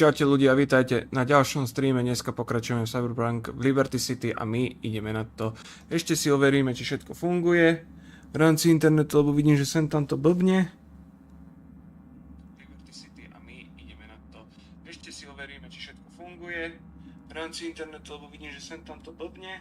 Čaute ľudia, vítajte na ďalšom streame. Dneska pokračujeme v Cyberpunk v Liberty City a my ideme na to. Ešte si overíme, či všetko funguje v rámci internetu, lebo vidím, že sem tam to blbne. Liberty City a my ideme na to. Ešte si overíme, či všetko funguje v rámci internetu, lebo vidím, že sem tam to blbne.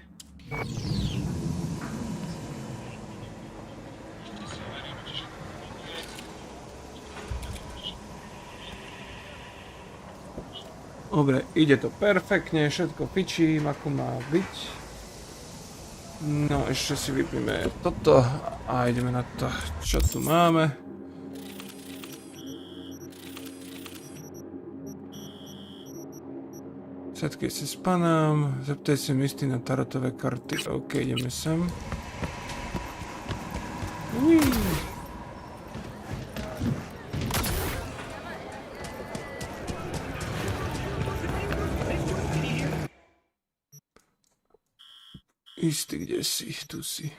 Dobre, ide to perfektne, všetko fičím, ako má byť. No, ešte si vypneme toto a ideme na to, čo tu máme. Všetky si spanám, zeptaj si misty na tarotové karty. OK, ideme sem. Istý, kde si, tu si.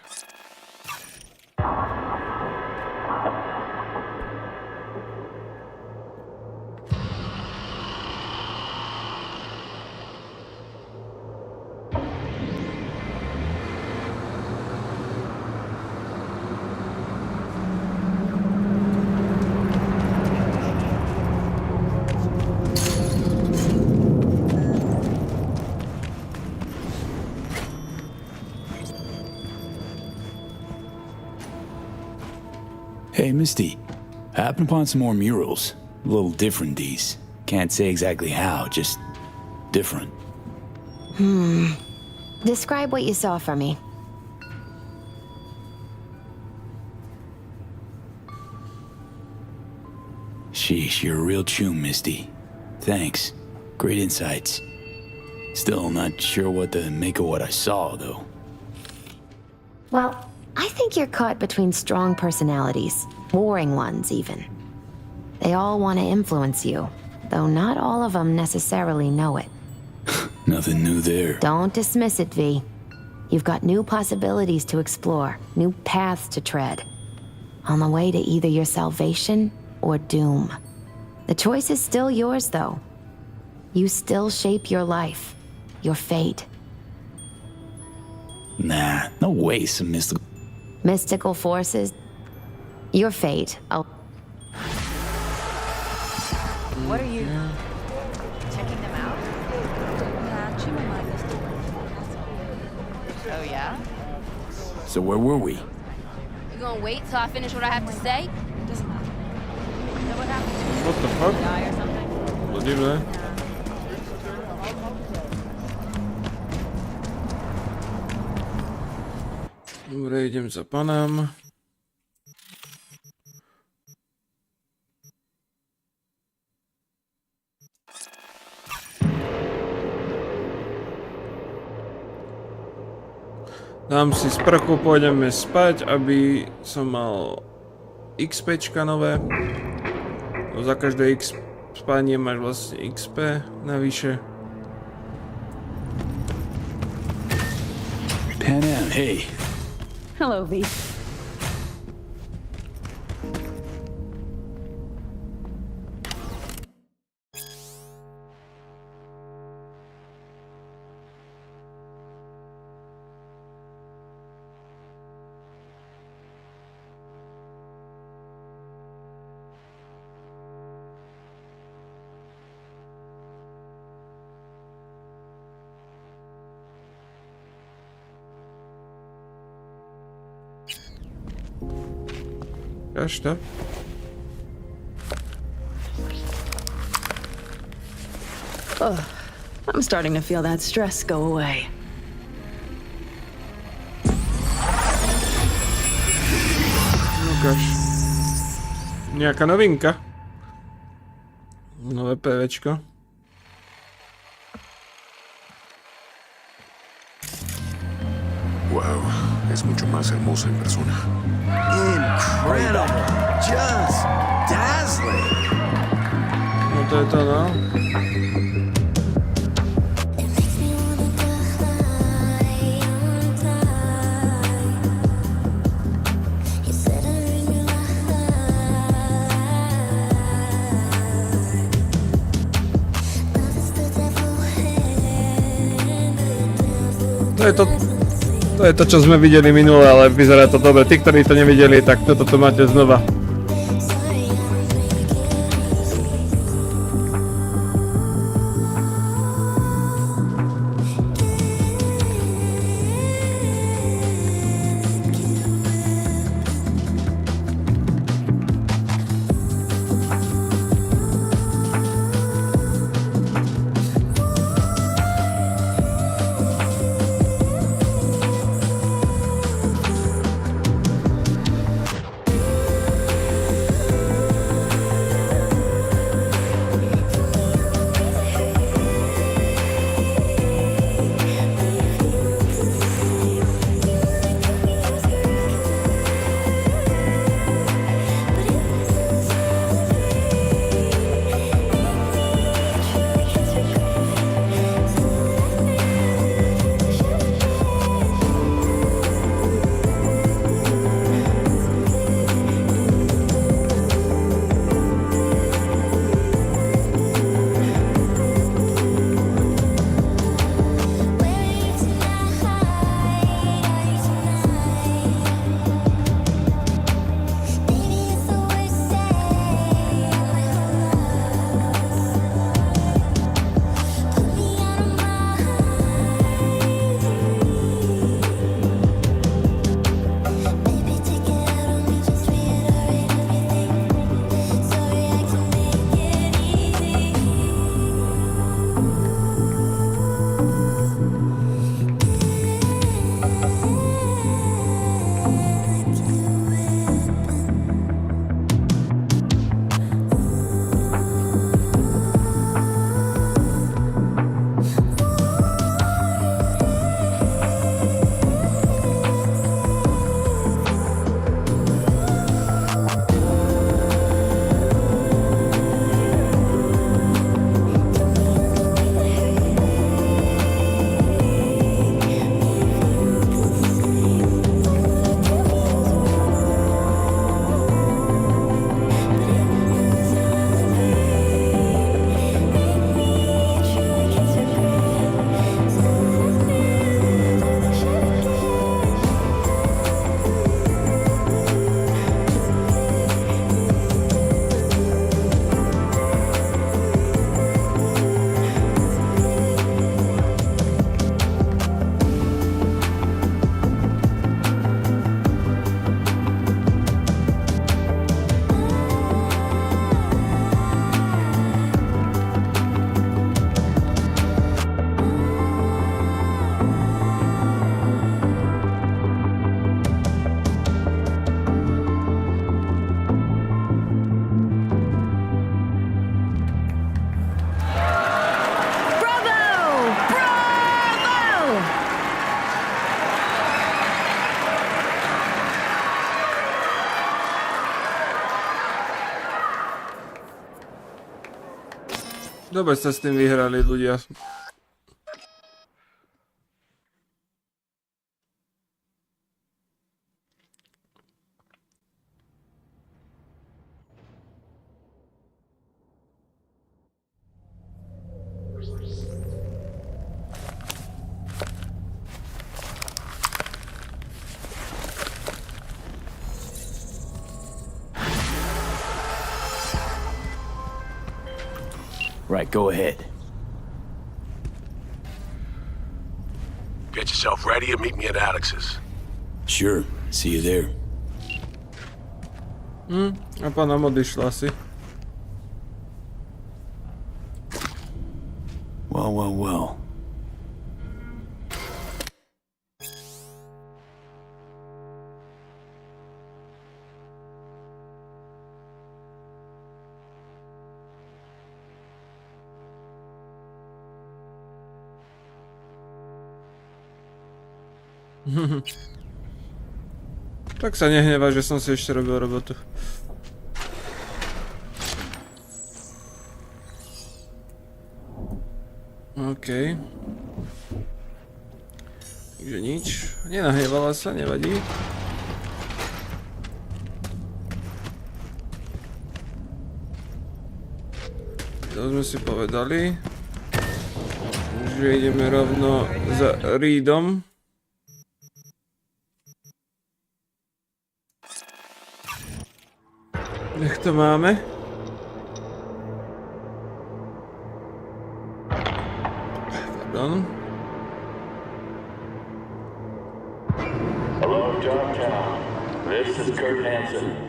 Misty. I happened upon some more murals. A little different, these. Can't say exactly how, just different. Describe what you saw for me. Sheesh, you're a real chum, Misty. Thanks. Great insights. Still not sure what to make of what I saw, though. Well, I think you're caught between strong personalities, warring ones even. They all want to influence you, though not all of them necessarily know it. Nothing new there. Don't dismiss it, V. You've got new possibilities to explore, new paths to tread. On the way to either your salvation or doom. The choice is still yours, though. You still shape your life, your fate. Nah, no way some mystical... Mystical forces? Your fate. What are you... checking them out? Oh, yeah? So where were we? You gonna wait till I finish what I have to say? Doesn't matter. So what happened to you? What the fuck? Die or something? Możliwe. Dobra, idziemy za panem. Dám si sprchu, pôjdeme spať, aby som mal XPčka nové. Za každé X spanie máš vlastne XP navyše. Panam, hey. Hello, V. Kaž to? I'm starting to feel that stress go away. Ukáž. Nejaká novinka. Nové PVčko. Wow, es mucho más hermosa en persona. Incredible! Just dazzling! No to je to, no. To je to, čo sme videli minule, ale vyzerá to dobre. Tí, ktorí to nevideli, tak toto tu máte znova. dobe sa s tým vyhrali ľudia. Right, go ahead. Get yourself ready and meet me at Alex's. Sure, see you there. A pa nám odišla asi. Well. Tak sa nehneva, že som si ešte robil robotu. OK. Takže nič. Nenahnevala sa, nevadí. To sme si povedali. Že ideme rovno za Reedom. Nech to máme. Pardon. Hello, Dogtown. This is Kurt Hansen.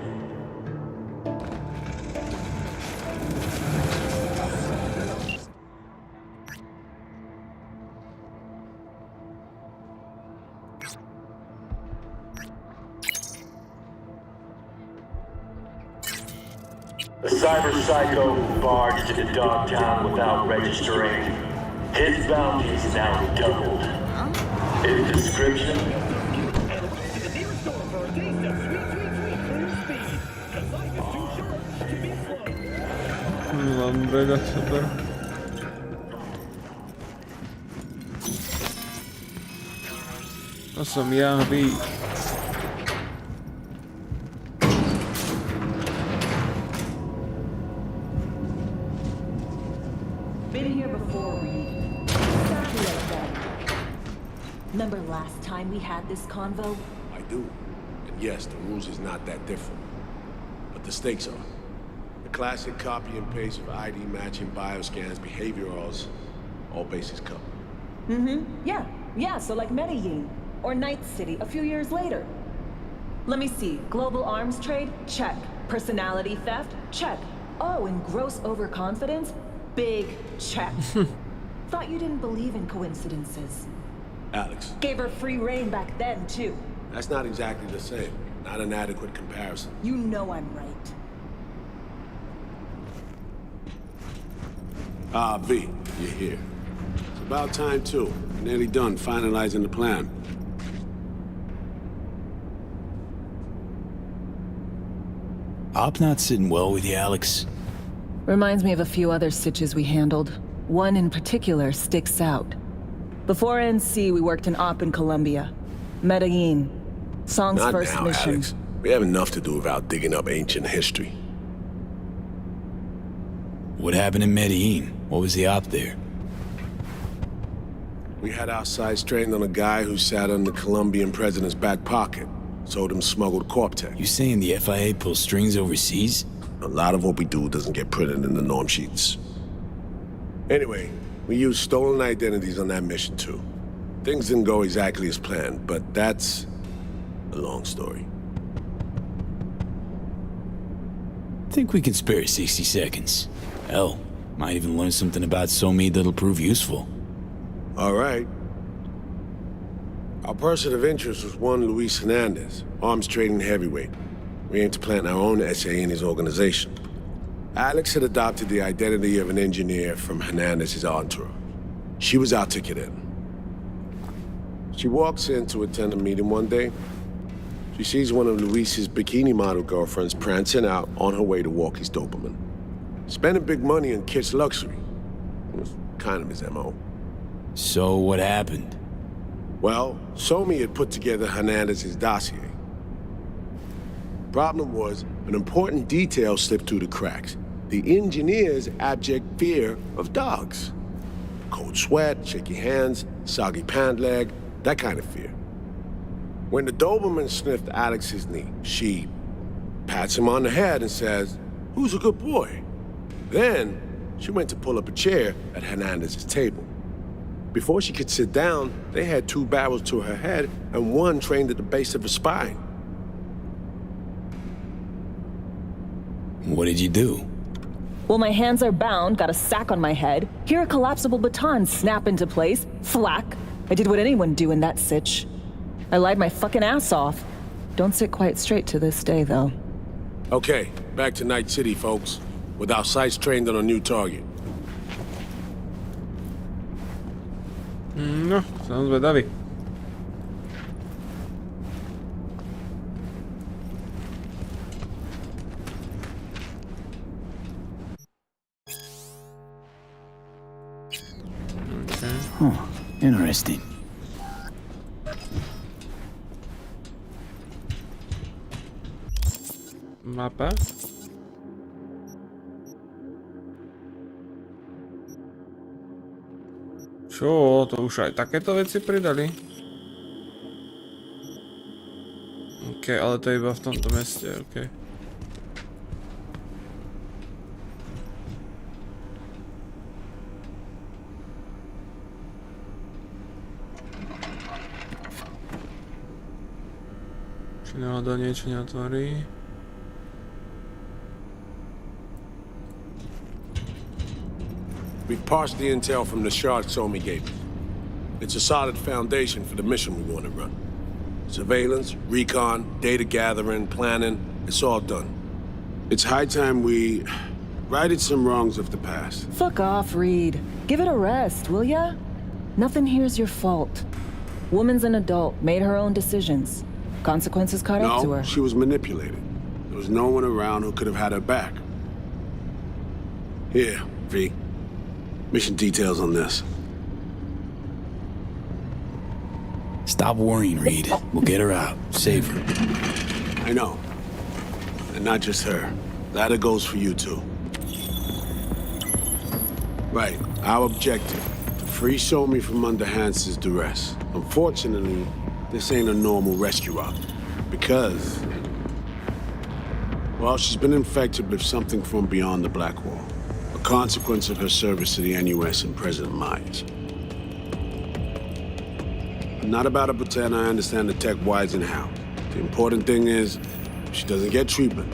The cyber psycho barged into Dogtown without registering. His bounty is now doubled. His description? Mega super. To som ja, vy. Been here before, Reed. Exactly like that. Remember last time we had this convo? I do. And yes, the rules is not that different. But the stakes are. The classic copy and paste of ID matching bioscans, behaviorals, all bases covered. Yeah, so like Medellin. Or Night City a few years later. Let me see. Global arms trade? Check. Personality theft? Check. Oh, and gross overconfidence? Big check. Thought you didn't believe in coincidences. Alex, Gave her free reign back then, too. that's not exactly the same. Not an adequate comparison. You know I'm right. Ah, V, you're here. It's about time, too. We're nearly done finalizing the plan. Op not sitting well with you, Alex. Reminds me of a few other stitches we handled. One in particular sticks out. Before NC, we worked in Op in Colombia. Medellin. Song's Not first now, mission. Alex. We have enough to do without digging up ancient history. What happened in Medellin? What was the op there? We had our sights trained on a guy who sat on the Colombian president's back pocket. Sold him smuggled Corp-Tech. You saying the FIA pulls strings overseas? A lot of what we do doesn't get printed in the norm sheets. Anyway, we used stolen identities on that mission too. Things didn't go exactly as planned, but that's a long story. Think we can spare 60 seconds. Hell, might even learn something about SOMI that'll prove useful. All right. Our person of interest was one Luis Hernandez, arms trading heavyweight. We aim to plant our own SA in his organization. Alex had adopted the identity of an engineer from Hernandez's entourage. She was our ticket in. She walks in to attend a meeting one day. She sees one of Luis's bikini model girlfriends prancing out on her way to walk his Doberman. Spending big money on kids' luxury. It was kind of his MO. So what happened? Well, Somi had put together Hernandez's dossier. Problem was, an important detail slipped through the cracks. The engineer's abject fear of dogs. Cold sweat, shaky hands, soggy pant leg, that kind of fear. When the Doberman sniffed Alex's knee, she pats him on the head and says, "Who's a good boy?" Then, she went to pull up a chair at Hernandez's table. Before she could sit down, they had 2 barrels to her head and 1 trained at the base of her spine. What did you do? Well, my hands are bound, got a sack on my head. Here a collapsible baton snap into place. Thwack. I did what anyone do in that sitch. I lied my fucking ass off. Don't sit quite straight to this day, though. Okay, back to Night City, folks. With our sights trained on a new target. No, som zvedavý. Huh, interesting. Mapa. Čo, to už aj takéto veci pridali? OK, ale to je iba v tomto meste, OK. Či náhodou niečo neotvorí? We've parsed the intel from the shard Somi gave us. It's a solid foundation for the mission we want to run. Surveillance, recon, data gathering, planning, it's all done. It's high time we righted some wrongs of the past. Fuck off, Reed. Give it a rest, will ya? Nothing here's your fault. Woman's an adult, made her own decisions. Consequences caught up to her. No, she was manipulated. There was no one around who could have had her back. Here, V. Mission details on this. Stop worrying, Reed. We'll get her out. Save her. I know. And not just her. That goes for you too. Right, our objective. To free Somi from under Hansen's duress. Unfortunately, this ain't a normal rescue op. Because... well, she's been infected with something from beyond the Black Wall. A consequence of her service to the NUS and President Myers. I'm not about to pretend I understand the tech whys and how. The important thing is, if she doesn't get treatment,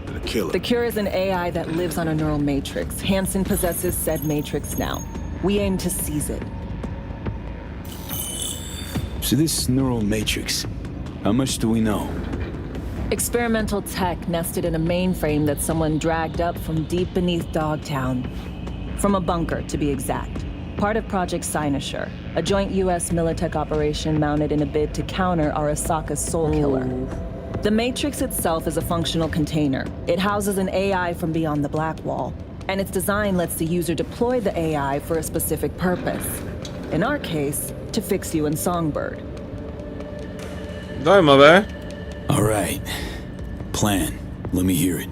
it'll kill her. The cure is an AI that lives on a neural matrix. Hansen possesses said matrix now. We aim to seize it. So this neural matrix, how much do we know? Experimental tech nested in a mainframe that someone dragged up from deep beneath Dogtown. From a bunker, to be exact. Part of Project Cynosure, a joint US Militech operation mounted in a bid to counter Arasaka's soul killer. The Matrix itself is a functional container. It houses an AI from beyond the Black Wall, and its design lets the user deploy the AI for a specific purpose. In our case, to fix you and Songbird. Zaujímavé. All right. Plan. Let me hear it.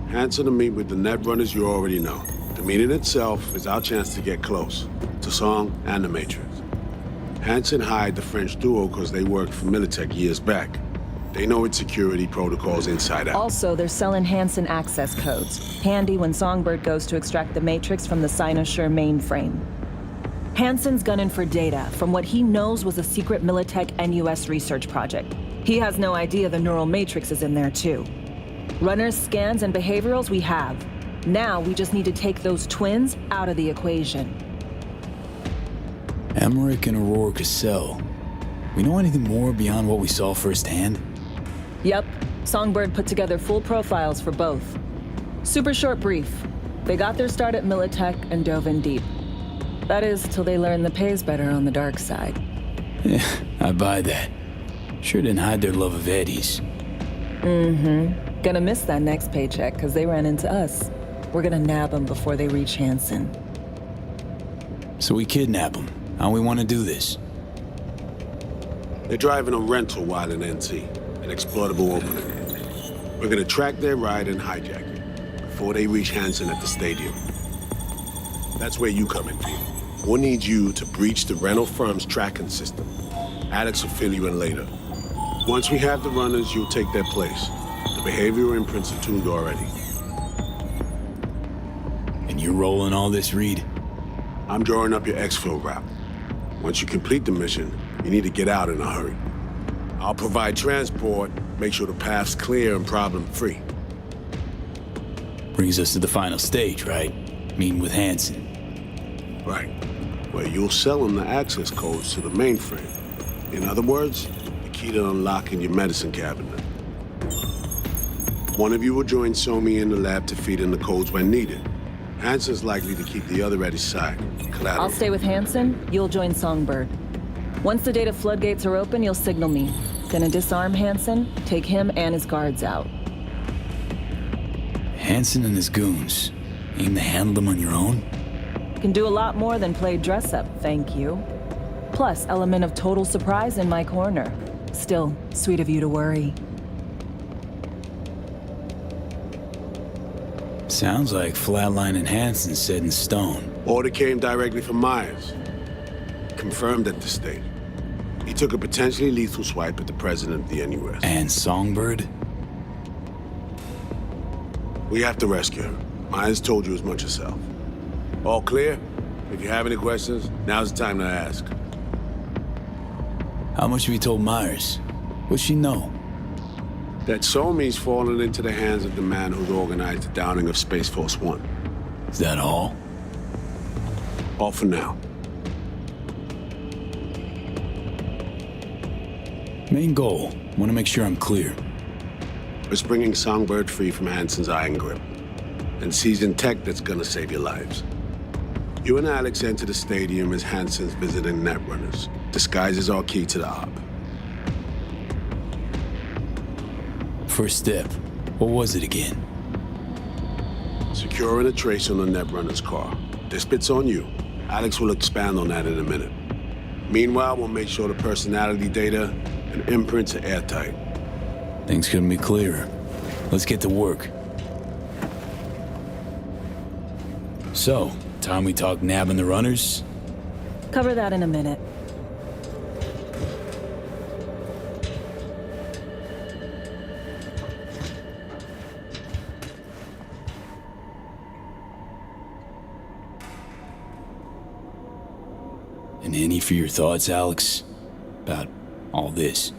Hansen to meet with the net runners you already know. The meeting itself is our chance to get close. To Song and the Matrix. Hansen hired the French duo because they worked for Militech years back. They know its security protocols inside out. Also, they're selling Hansen access codes. Handy when Songbird goes to extract the Matrix from the Cynosure mainframe. Hansen's gunning for data from what he knows was a secret Militech NUS research project. He has no idea the neural matrix is in there too. Runners, scans, and behaviorals we have. Now we just need to take those twins out of the equation. Emmerich and Aurora Cassell. We know anything more beyond what we saw firsthand? Yep. Songbird put together full profiles for both. Super short brief. They got their start at Militech and dove in deep. That is, till they learn the pay's better on the dark side. Yeah, I buy that. Sure didn't hide their love of Eddie's. Gonna miss that next paycheck, because they ran into us. We're gonna nab them before they reach Hansen. So we kidnap them. How we want to do this? They're driving a rental while in NC, an exploitable opening. We're gonna track their ride and hijack it before they reach Hansen at the stadium. That's where you come in, Pete. We'll need you to breach the rental firm's tracking system. Alex will fill you in later. Once we have the runners, you'll take their place. The behavioral imprints are tuned already. And you're rolling all this, Reed? I'm drawing up your exfil route. Once you complete the mission, you need to get out in a hurry. I'll provide transport, make sure the path's clear and problem-free. Brings us to the final stage, right? Meeting with Hansen. Right. Where you'll sell them the access codes to the mainframe. In other words, the key to unlocking your medicine cabinet. One of you will join Somi in the lab to feed in the codes when needed. Hansen's likely to keep the other at his side. Collateral. I'll stay with Hansen, you'll join Songbird. Once the data floodgates are open, you'll signal me. Gonna disarm Hansen, take him and his guards out. Hansen and his goons. Aim to handle them on your own? Can do a lot more than play dress-up, thank you. Plus, element of total surprise in my corner. Still, sweet of you to worry. Sounds like Flatline and Hansen set in stone. Order came directly from Myers. Confirmed at the state. He took a potentially lethal swipe at the president of the NUS. And Songbird? We have to rescue him. Myers told you as much yourself. All clear? If you have any questions, now's the time to ask. How much have you told Myers? What's she know? That Somi's fallen into the hands of the man who's organized the downing of Space Force One. Is that all? All for now. Main goal. Want to make sure I'm clear. It's bringing Songbird free from Hansen's iron grip. And seizing tech that's gonna save your lives. You and Alex enter the stadium as Hansen's visiting netrunners. Disguise is our key to the op. First step. What was it again? Securing a trace on the netrunner's car. This bit's on you. Alex will expand on that in a minute. Meanwhile, we'll make sure the personality data and imprints are airtight. Things couldn't be clearer. Let's get to work. So, time we talk nabbing the runners? Cover that in a minute. And any for your thoughts, Alex? About all this?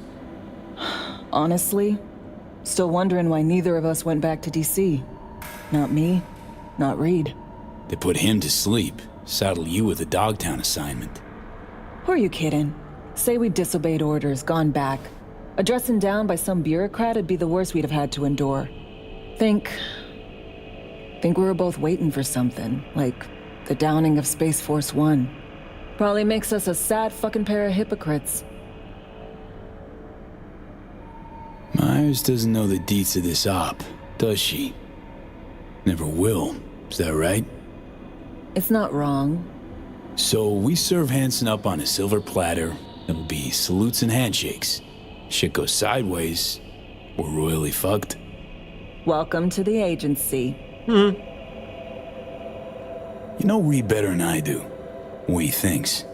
Honestly, still wondering why neither of us went back to DC. Not me, not Reed. They put him to sleep, saddle you with a Dogtown assignment. Who are you kidding? Say we disobeyed orders, gone back. A dressing down by some bureaucrat would be the worst we'd have had to endure. Think we were both waiting for something, like the downing of Space Force One. Probably makes us a sad fucking pair of hypocrites. Myers doesn't know the deets of this op, does she? Never will, is that right? It's not wrong. So we serve Hansen up on a silver platter. It'll be salutes and handshakes. Shit goes sideways, we're royally fucked. Welcome to the agency. You know Reed better than I do. What he thinks.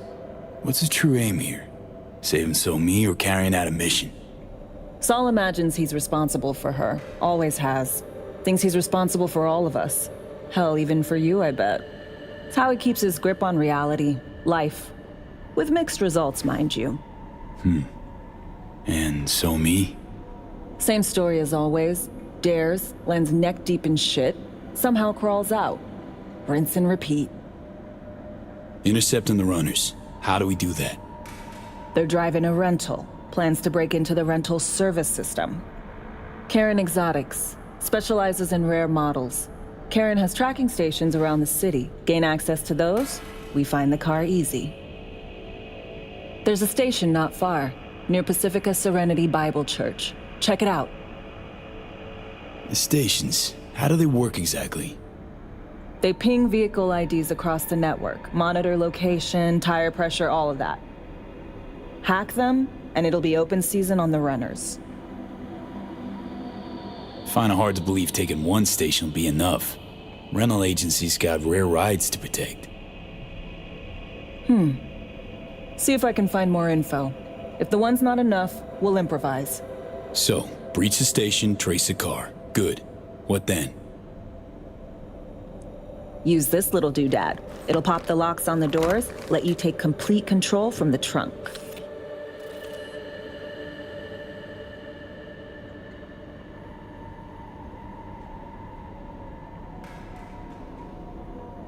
What's his true aim here? Saving me or carrying out a mission? Saul imagines he's responsible for her. Always has. Thinks he's responsible for all of us. Hell, even for you, I bet. It's how he keeps his grip on reality. Life. With mixed results, mind you. And me? Same story as always. Dares, lands neck deep in shit, somehow crawls out. Rinse and repeat. Intercepting the runners. How do we do that? They're driving a rental. Plans to break into the rental service system. Karen Exotics. Specializes in rare models. Karen has tracking stations around the city. Gain access to those, we find the car easy. There's a station not far, near Pacifica Serenity Bible Church. Check it out. The stations, how do they work exactly? They ping vehicle IDs across the network, monitor location, tire pressure, all of that. Hack them, and it'll be open season on the runners. Find it hard to believe taking one station will be enough. Rental agencies got rare rides to protect. See if I can find more info. If the one's not enough, we'll improvise. So, breach the station, trace the car. Good. What then? Use this little doodad. It'll pop the locks on the doors, let you take complete control from the trunk.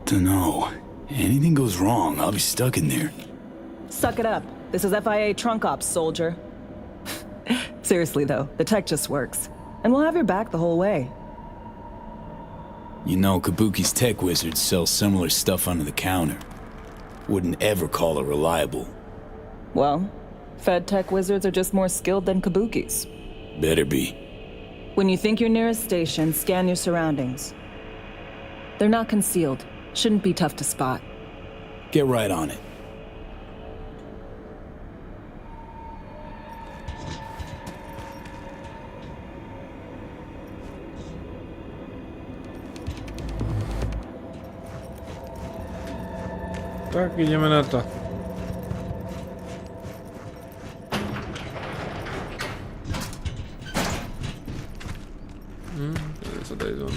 Dunno. Anything goes wrong, I'll be stuck in there. Suck it up. This is FIA trunk ops, soldier. Seriously though, the tech just works. And we'll have your back the whole way. You know, Kabuki's tech wizards sell similar stuff under the counter. Wouldn't ever call it reliable. Well, Fed tech wizards are just more skilled than Kabukis. Better be. When you think you're near a station, scan your surroundings. They're not concealed. Shouldn't be tough to spot. Get right on it. Tak, ideme na to. Kde sa daj zón?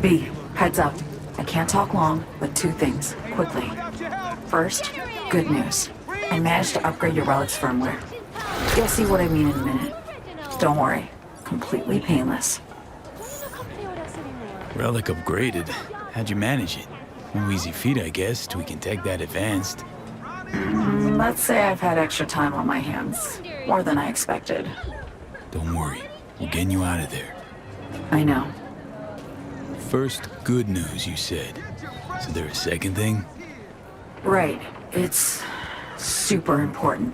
B, heads up. I can't talk long, but two things, quickly. First, good news. I managed to upgrade your relic's firmware. You'll see what I mean in a minute. Don't worry, completely painless. Relic upgraded. How'd you manage it? No easy feat, I guess, tweaking tech that advanced. Let's say I've had extra time on my hands. More than I expected. Don't worry, we're getting you out of there. I know. First, good news, you said. Is there a second thing? Right. It's super important.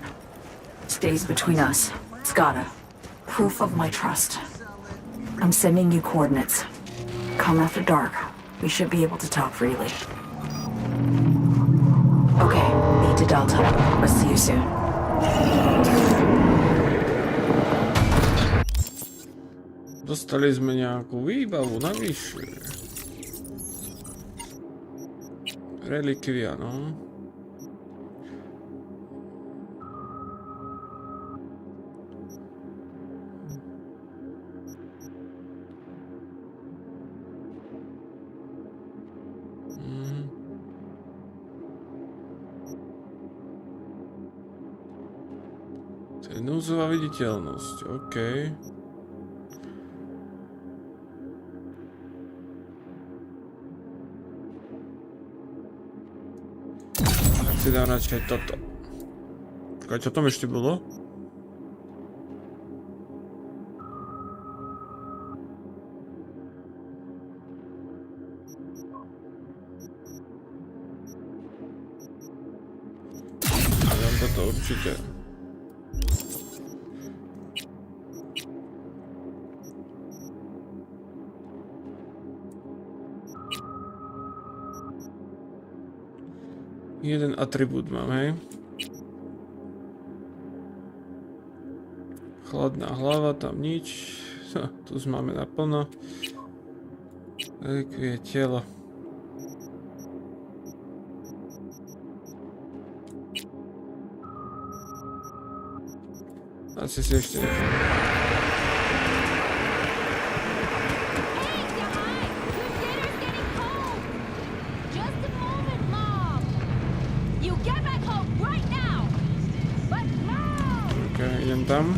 Stays between us. It's gotta. Proof of my trust. I'm sending you coordinates. Come after dark. We should be able to talk freely. Okay, B to Delta. I'll see you soon. Dostali sme nejakú výbavu navyše. Relikvia, no. To je núdzová viditeľnosť, okej. Si dám radšej toto. Počkaj, čo tam ešte bolo? Dám toto určite. Jeden atribút mám, hej. Chladná hlava, tam nič. Tu máme naplno. Relikvie telo. Asi si ešte nechám. Idem tam.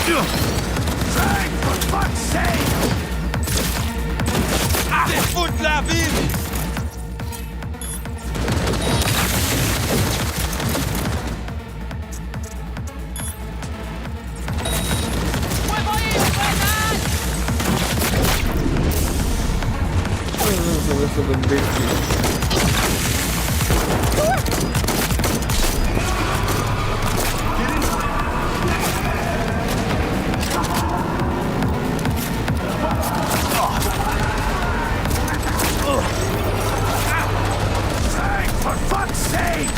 Frank, for fuck's sake! Foutre la ville! Eso de big. Frank, for fuck's sake!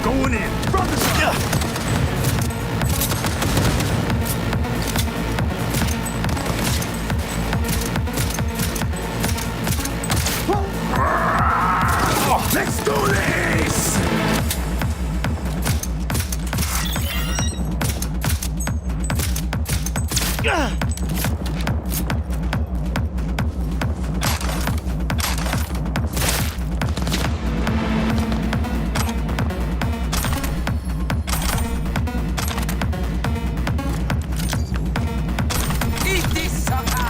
Going in from the start. Let's do this! Eat this, sucker!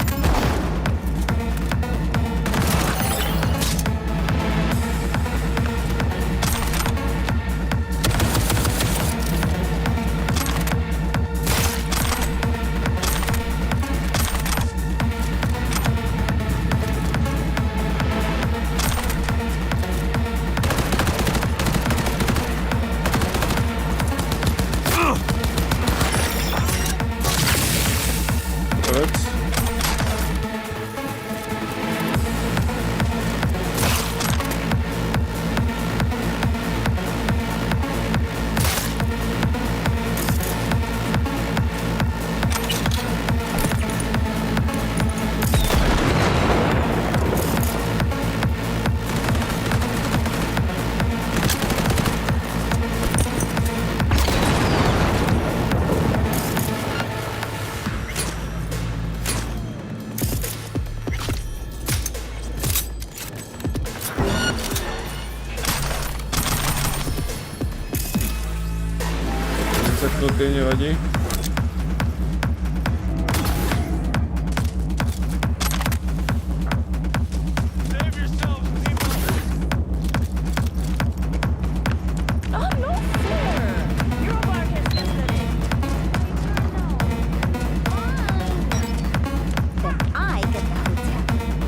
Zaknutý, nevadí.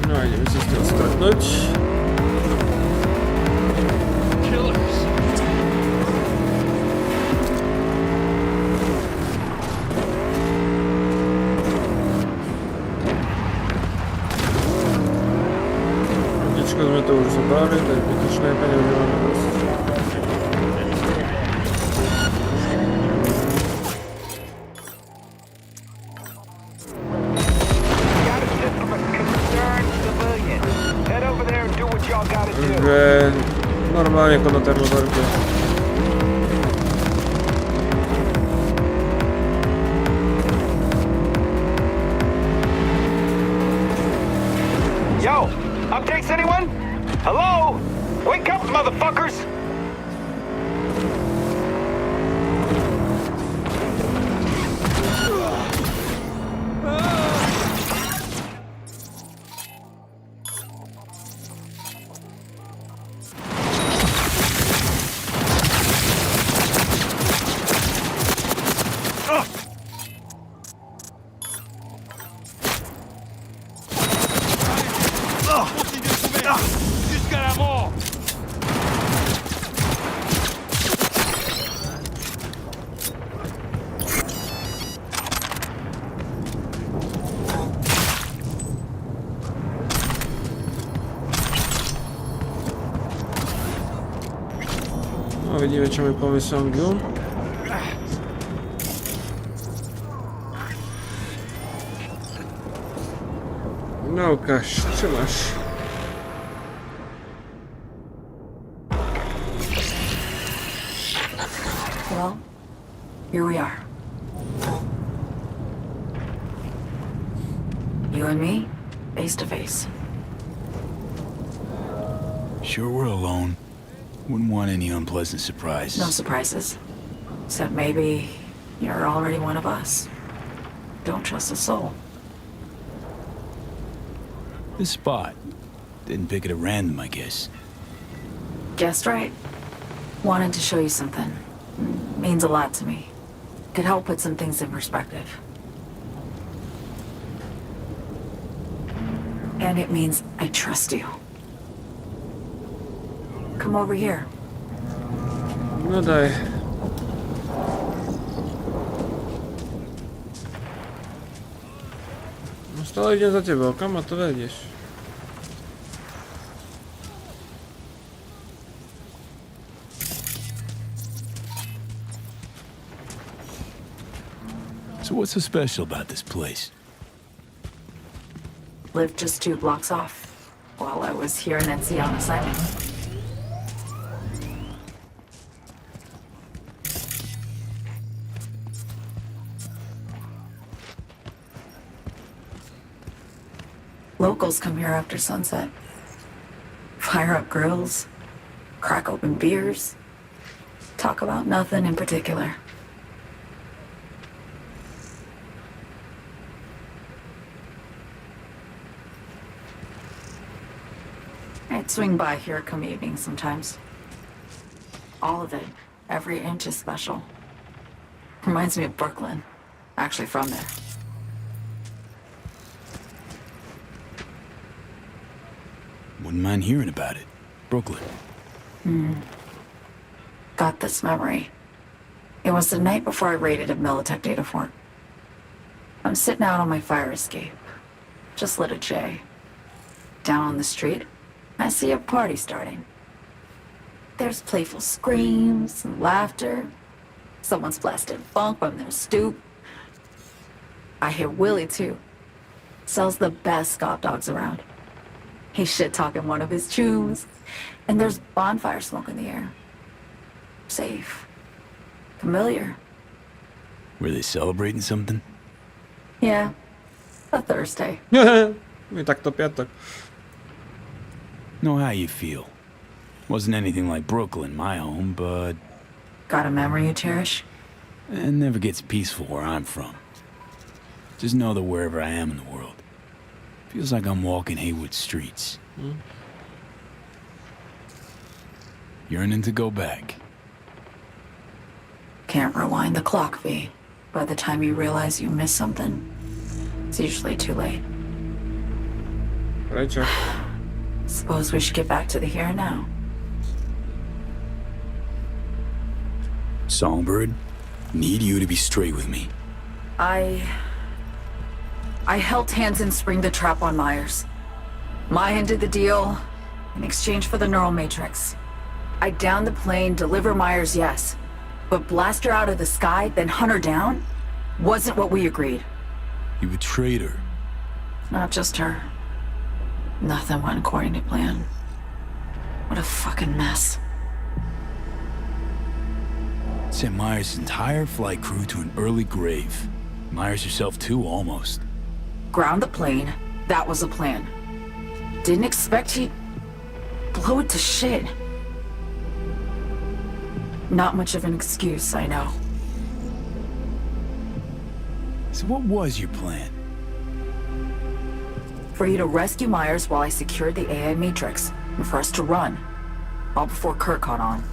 No a ideme sa s tým stretnúť. Sme to už zobrali, to je zbytočné, peniaze máme dosť. Takže normálne ako na termobarke. Yo! Updates, anyone? Hello? Wake up, motherfuckers! Jusqu'à la mort! No vidíme, čo mi povie Songu. No ukáž, čo máš? Well, here we are. You and me, face to face. Sure we're alone. Wouldn't want any unpleasant surprises. No surprises. Except maybe you're already one of us. don't trust a soul. This spot. Didn't pick it at random, I guess. Guessed right. Wanted to show you something. Means a lot to me. Could help put some things in perspective. And it means I trust you. Come over here. No daj. No stále idem za tebou, kam ma to vedieš? So what's so special about this place? Lived just 2 blocks off while I was here in NC on assignment. Locals come here after sunset. Fire up grills, crack open beers, talk about nothing in particular. I'd swing by here come evening sometimes. All of it, every inch is special. Reminds me of Brooklyn. Actually from there. Wouldn't mind hearing about it. Brooklyn. Got this memory. It was the night before I raided a Militech data fort. I'm sitting out on my fire escape. Just lit a J. Down on the street, I see a party starting. There's playful screams and laughter. Someone's blasting funk from their stoop. I hear Willie, too. Sells the best Scott dogs around. He's shit-talking one of his chews. And there's bonfire smoke in the air. Safe. Familiar. Were they celebrating something? Yeah. A Thursday. I tak to piatok. Know how you feel. Wasn't anything like Brooklyn, my home, but... Got a memory you cherish? It never gets peaceful where I'm from. Just know that wherever I am in the world, feels like I'm walking Haywood streets. Yearning to go back. Can't rewind the clock, V. By the time you realize you missed something, it's usually too late. Prečo? Suppose we should get back to the here and now. Songbird, need you to be straight with me. I helped Hansen spring the trap on Myers. Maya did the deal in exchange for the neural matrix. I downed the plane, deliver Myers, yes. But blast her out of the sky, then hunt her down? Wasn't what we agreed. You betrayed her. Not just her. Nothing went according to plan. What a fucking mess. Sent Myers' entire flight crew to an early grave. Myers herself too, almost. Ground the plane, that was the plan. Didn't expect he'd blow it to shit. Not much of an excuse, I know. So what was your plan? For you to rescue Myers while I secured the AI Matrix, and for us to run. All before Kurt caught on.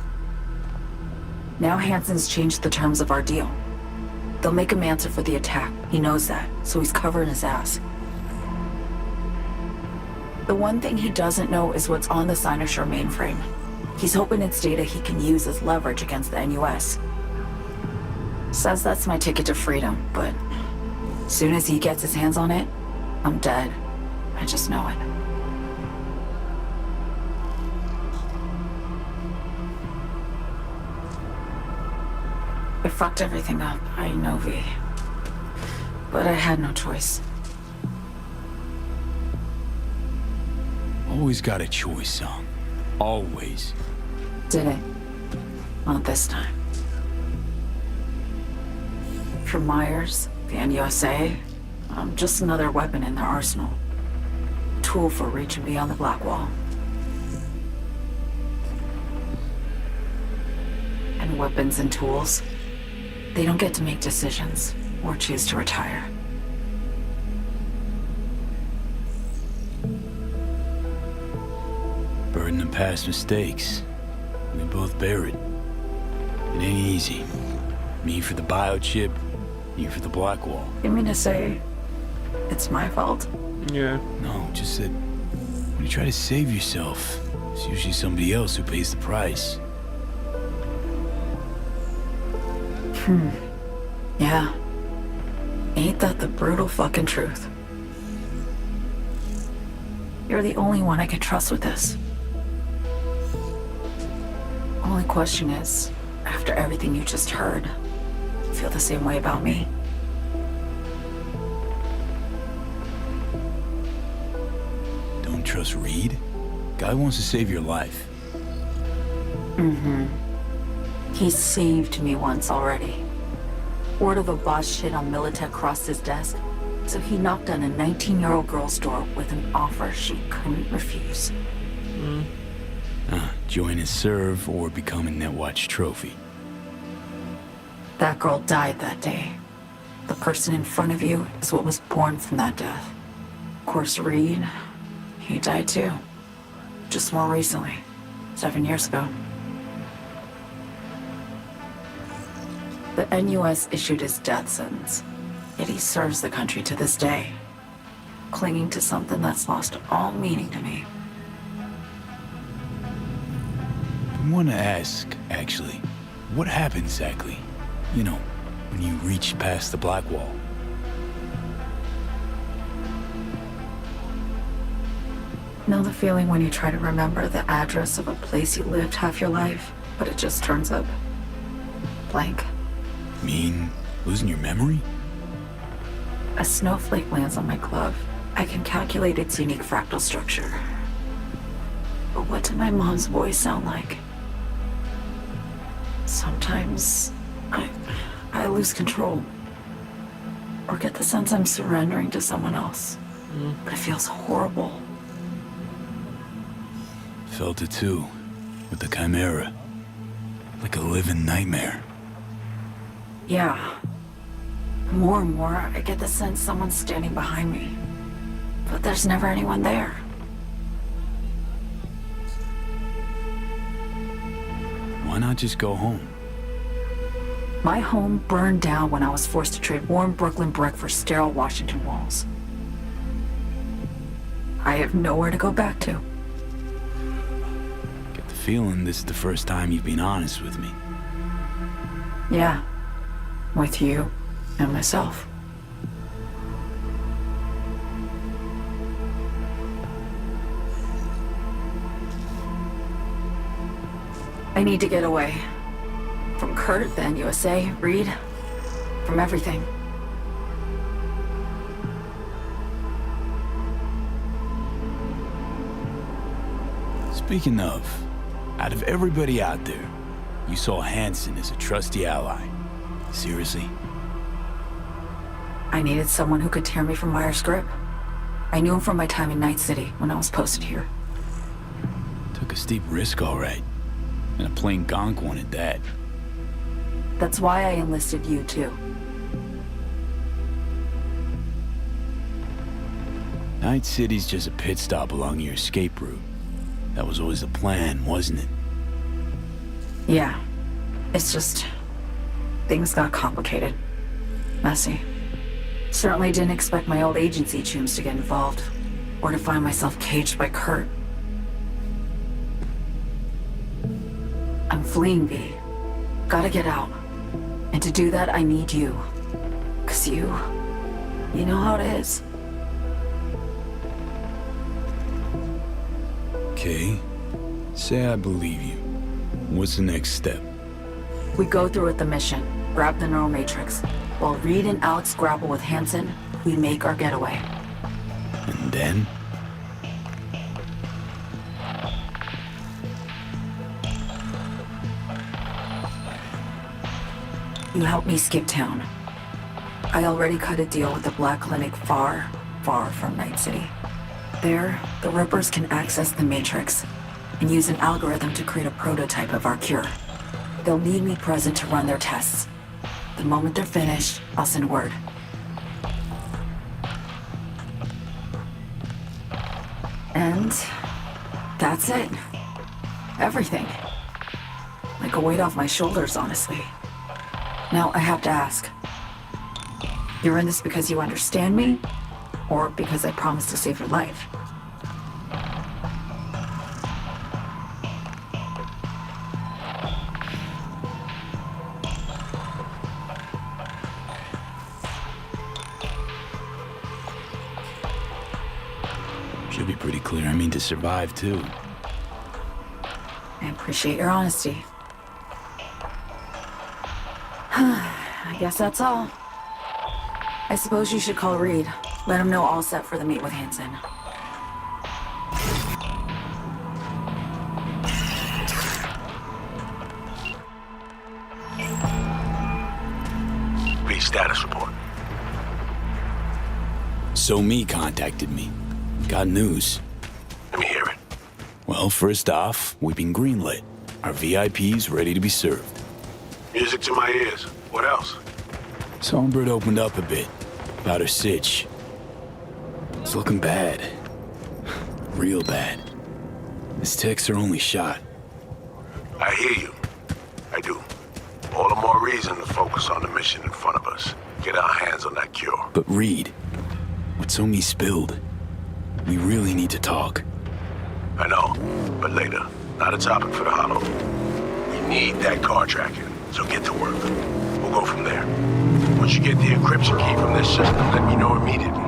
Now Hansen's changed the terms of our deal. They'll make him answer for the attack. He knows that, so he's covering his ass. The one thing he doesn't know is what's on the Cynosure mainframe. He's hoping it's data he can use as leverage against the NUS. Says that's my ticket to freedom, but as soon as he gets his hands on it, I'm dead. I just know it. I fucked everything up, I know, V. But I had no choice. Always got a choice, son. Always. Didn't. Not this time. For Myers, the NUSA, I'm just another weapon in their arsenal. Tool for reaching beyond the Black Wall. And weapons and tools, they don't get to make decisions or choose to retire. past mistakes. We both bear it. It ain't easy. Me for the biochip, you for the black wall. You mean to say it's my fault? Yeah. No, just that when you try to save yourself, it's usually somebody else who pays the price. Yeah. Ain't that the brutal fucking truth? You're the only one I can trust with this. Only question is, after everything you just heard, you feel the same way about me? Don't trust Reed? Guy wants to save your life. He saved me once already. Word of a boss shit on Militech crossed his desk, so he knocked on a 19-year-old girl's door with an offer she couldn't refuse. Join and serve or become a Netwatch trophy. That girl died that day. The person in front of you is what was born from that death. Of course, Reed, he died too. Just more recently, 7 years ago. The NUS issued his death sentence, yet he serves the country to this day, clinging to something that's lost all meaning to me. I want to ask, actually, what happened exactly? You know, when you reached past the black wall. Know the feeling when you try to remember the address of a place you lived half your life, but it just turns up blank? Mean losing your memory? A snowflake lands on my glove. I can calculate its unique fractal structure. But what did my mom's voice sound like? Sometimes I lose control. Or get the sense I'm surrendering to someone else. But it feels horrible. Felt it too, with the Chimera. Like a living nightmare. Yeah. More and more, I get the sense someone's standing behind me. But there's never anyone there. Why not just go home? My home burned down when I was forced to trade warm Brooklyn brick for sterile Washington walls. I have nowhere to go back to. Get the feeling this is the first time you've been honest with me. Yeah. With you and myself. I need to get away. From Kurt, the NUSA, Reed, from everything. Speaking of, out of everybody out there, you saw Hansen as a trusty ally. Seriously? I needed someone who could tear me from Myers' grip. I knew him from my time in Night City when I was posted here. Took a steep risk, all right. And a plain gonk one at that. That's why I enlisted you, too. Night City's just a pit stop along your escape route. That was always the plan, wasn't it? Yeah. It's just... things got complicated. Messy. Certainly didn't expect my old agency chooms to get involved. Or to find myself caged by Kurt. I'm fleeing, V. Gotta get out. And to do that, I need you. 'Cause you know how it is. Okay. Say I believe you. What's the next step? We go through with the mission, grab the neural matrix. While Reed and Alex grapple with Hansen, we make our getaway. And then? You help me skip town. I already cut a deal with the Black Clinic far, far from Night City. There, the Rippers can access the Matrix and use an algorithm to create a prototype of our cure. They'll need me present to run their tests. The moment they're finished, I'll send word. And that's it. Everything. Like a weight off my shoulders, honestly. Now, I have to ask. You're in this because you understand me? Or because I promised to save your life? Should be pretty clear. I mean to survive, too. I appreciate your honesty. I guess that's all. I suppose you should call Reed. Let him know all set for the meet with Hansen. Read status report. So Me contacted me. Got news. Let me hear it. Well, first off, we've been greenlit. Our VIP's ready to be served. Music to my ears. What else? Songbird opened up a bit about her sitch. It's looking bad. Real bad. This tech's her only shot. I hear you. I do. All the more reason to focus on the mission in front of us. Get our hands on that cure. But Reed, what's so Me spilled? We really need to talk. I know, but later. Not a topic for the Hollow. We need that car tracking, so get to work. We'll go from there. Once you get the encryption key from this system, let me know immediately.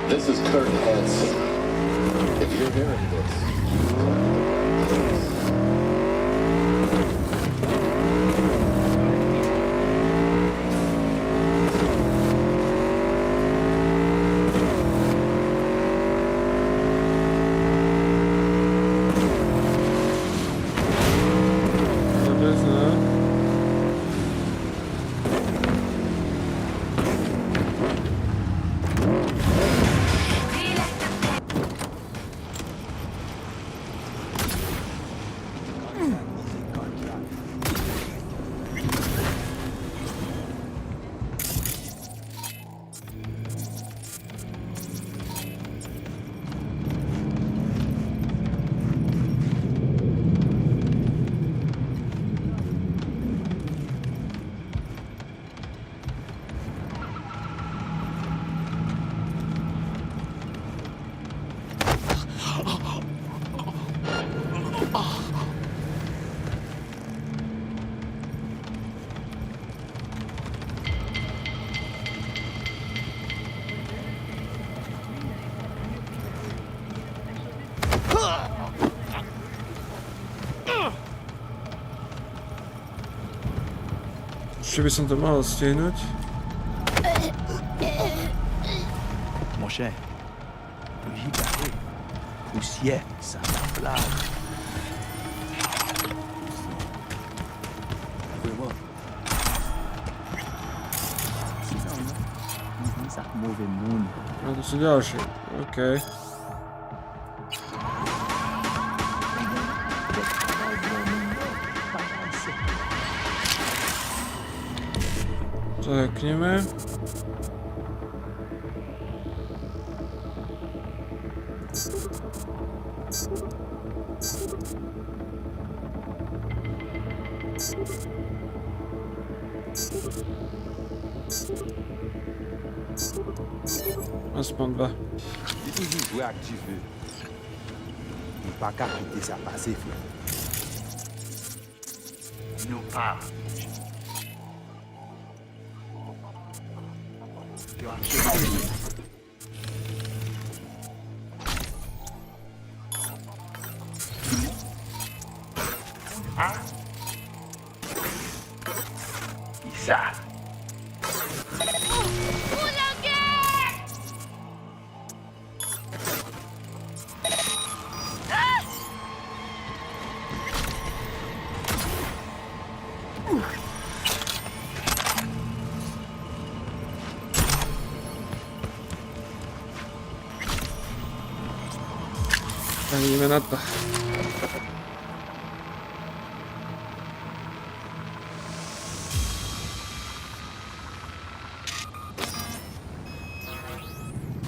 This is Kurt Hansen. If you're hearing this, Ešte by som to mal stihnúť. Mon cher, le gilet, poussière, ça s'afflamme. Vraiment. Ça mauvais monde. A tu sú ďalšie. OK. Zahackneme. Aspoň dva. Tu toujours jouer à qui tu veux. Mais pas qu'à quitter ça passer, frère. Nous pas. Pizza. Ideme na to.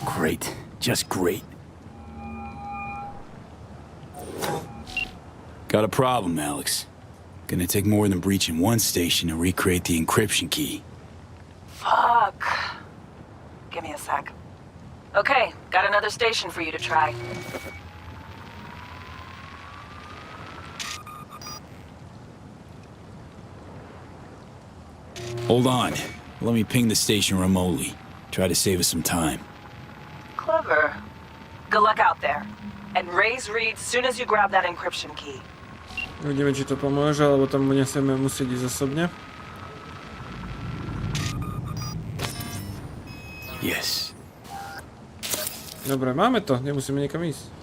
Great. Just great. Got a problem, Alex. Gonna take more than breaching one station to recreate the encryption key. Fuck. Give me a sec. Okay, got another station for you to try. Hold on. Let me ping the station remotely. Try to save us some time. Clever. Good luck out there. And raise Reed soon as you grab that encryption key. Uvidíme, či to pomôže, alebo tam budeme musieť ísť osobne. Yes. Dobre, máme to. Nemusíme nikam ísť.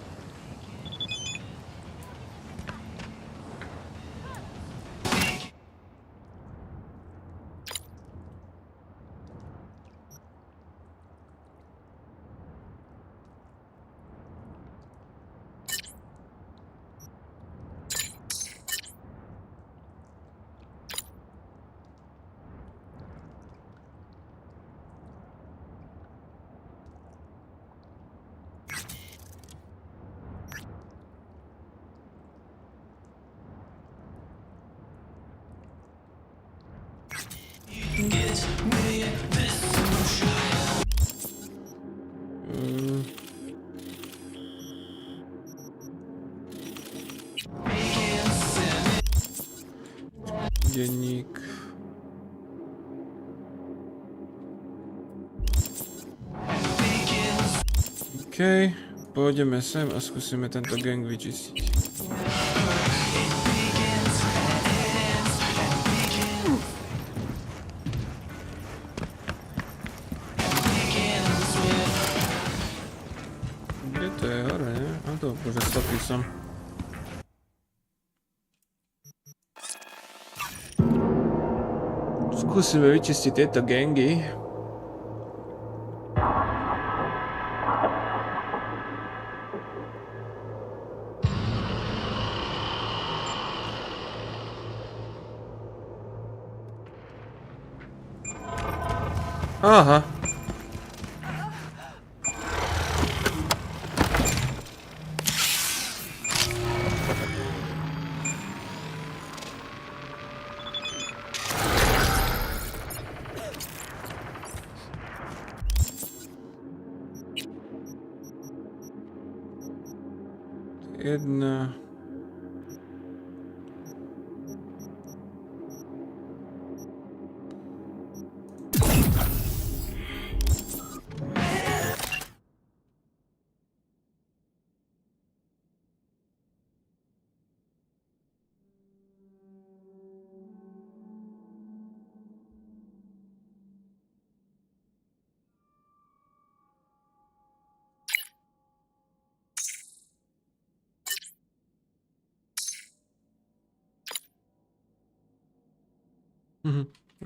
Denník. OK, pôjdeme sem a skúsime tento gang vyčistiť. Kde to je hore, ne? A to, bože, stopil som. Skúsime vyčistiť tieto gangy. Aha. Jedna.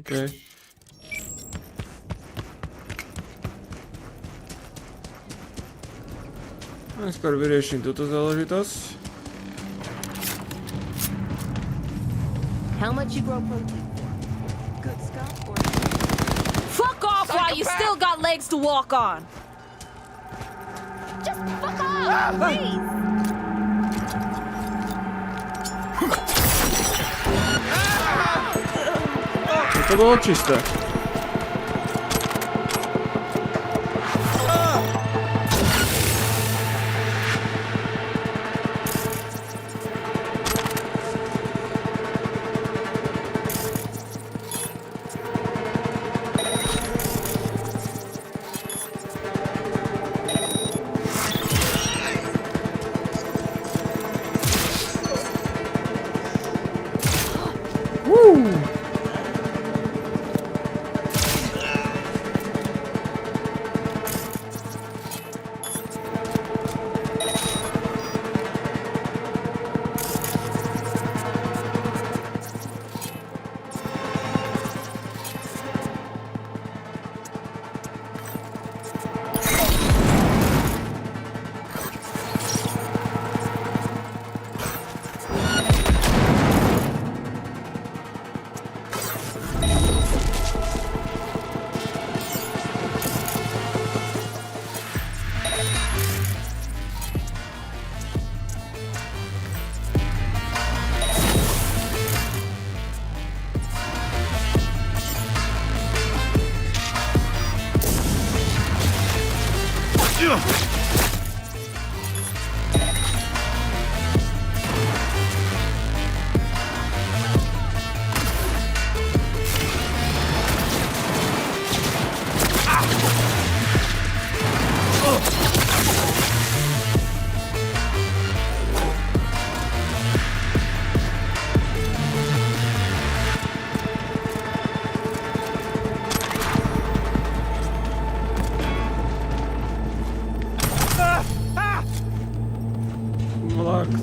Okay. Skôr vyrieším túto záležitosť. How much you grow protein for? Good stuff or... Fuck off while you still got legs to walk on! Just fuck off, please! To bolo čisté.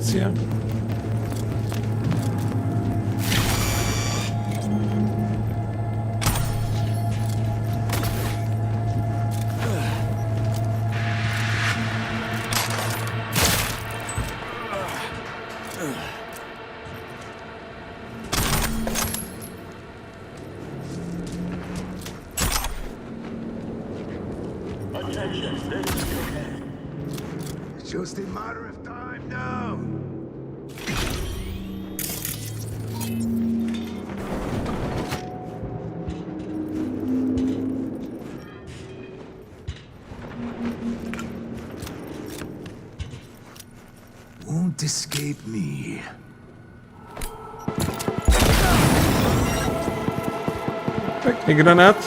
munícia. Just a matter of time now. Won't escape me. Pekný granát.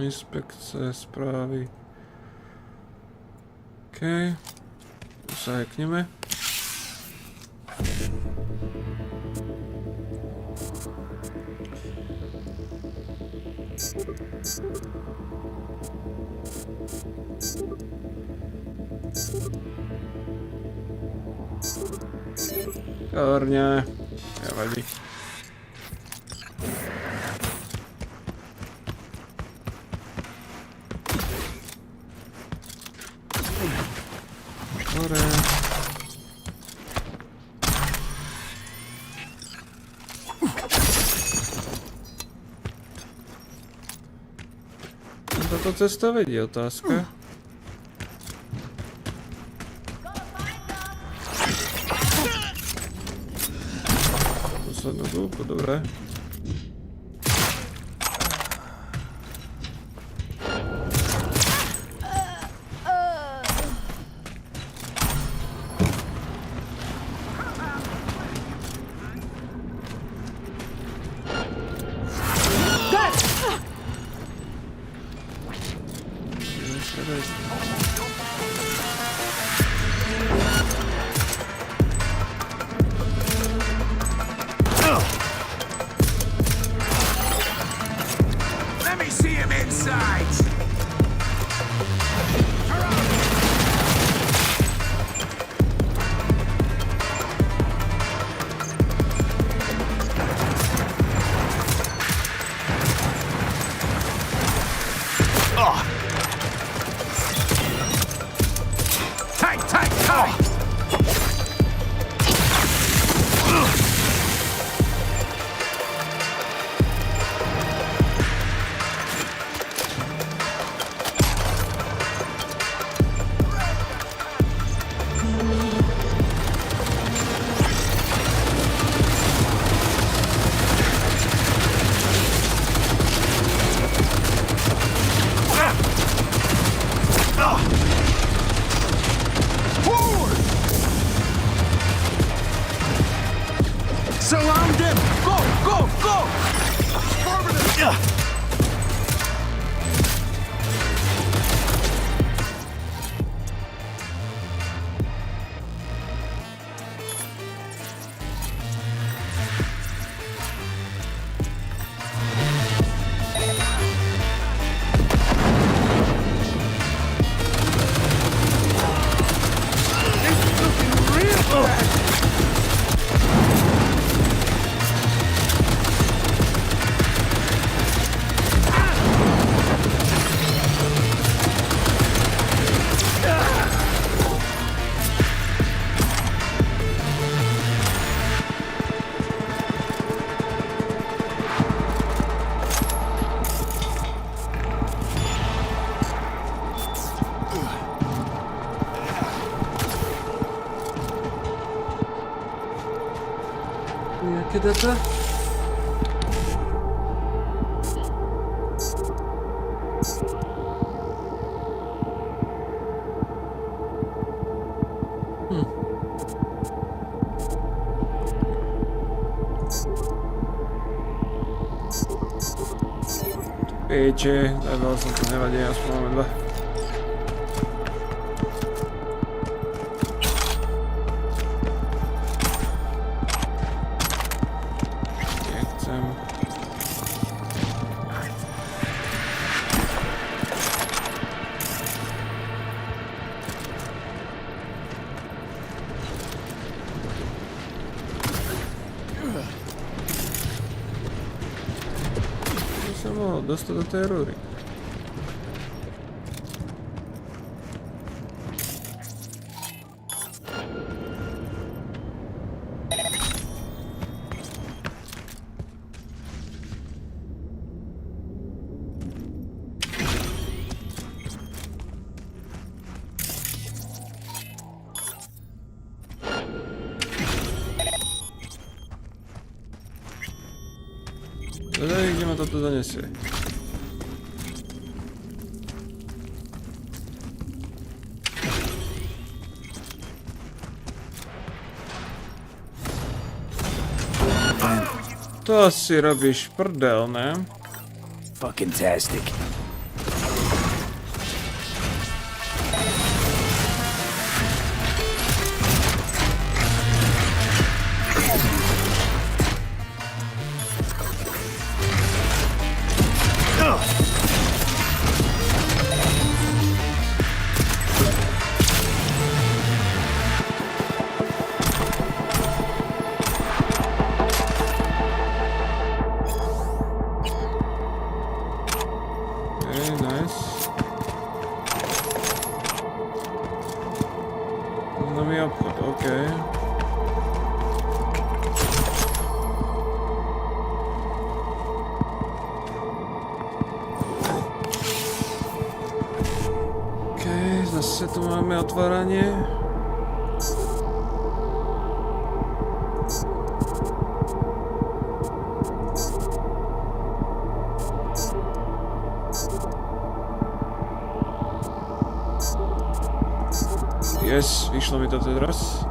Inspekce, správy. OK. Tu sa hackneme. Kárňa. Nevadí. Hore. Táto cesta vedie, otázka. Poslednú dúku, dobre. Let me see him inside. Tight, tight, tight. Surround him! Go, go, go! Affirmative! This is looking real bad! Jakie data? Píči, dával som to, nevadí, aspoň máme dva. Nechcem. Som mohol dostať do tej rúry. Zvedaj, kde ma toto zanesie. To asi robíš prdel, ne? Fucking tastic. Zase tu máme otváranie. Yes, vyšlo mi to teraz.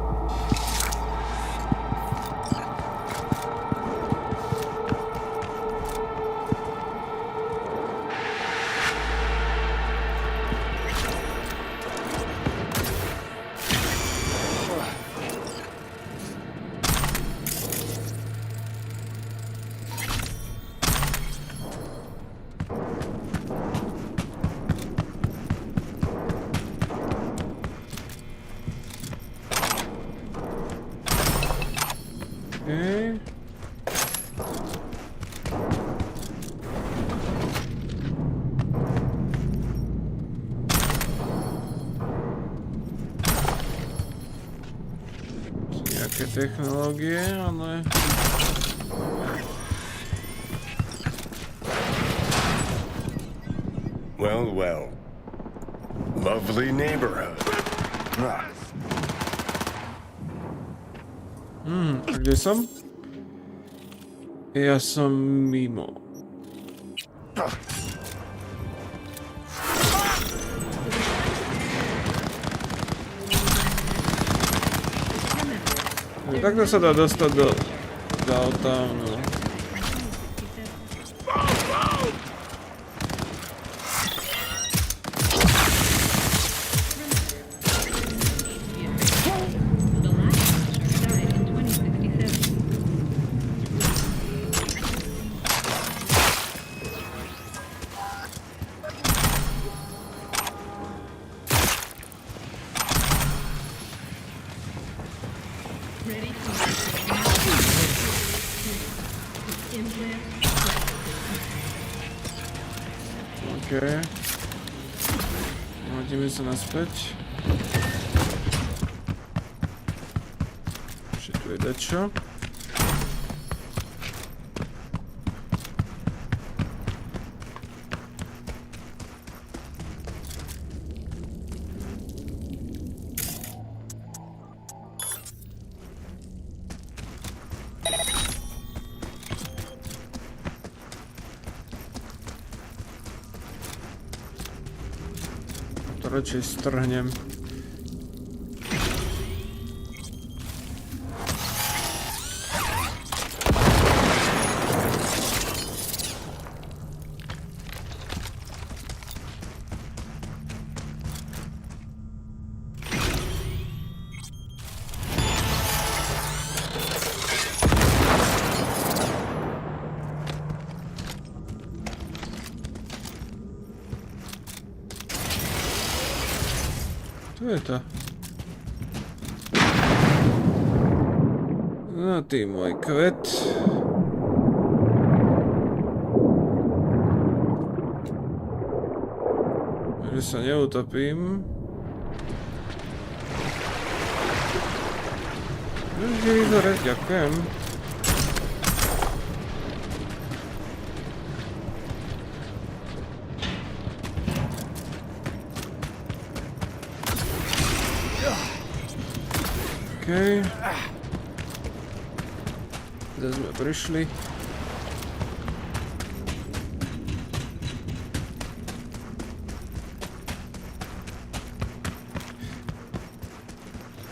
Nejaké technológie, ale... Well, well. Lovely neighborhood. A kde som? Ja som mimo. Takto sa dá dostať do downtown. Okay. Hodíme sa naspäť. Ešte tu je dačo. radšej strhnem. Co je to? No ty môj kvet. Že sa neutopím. Živý vzorec, ďakujem. Okej. Kde sme prišli?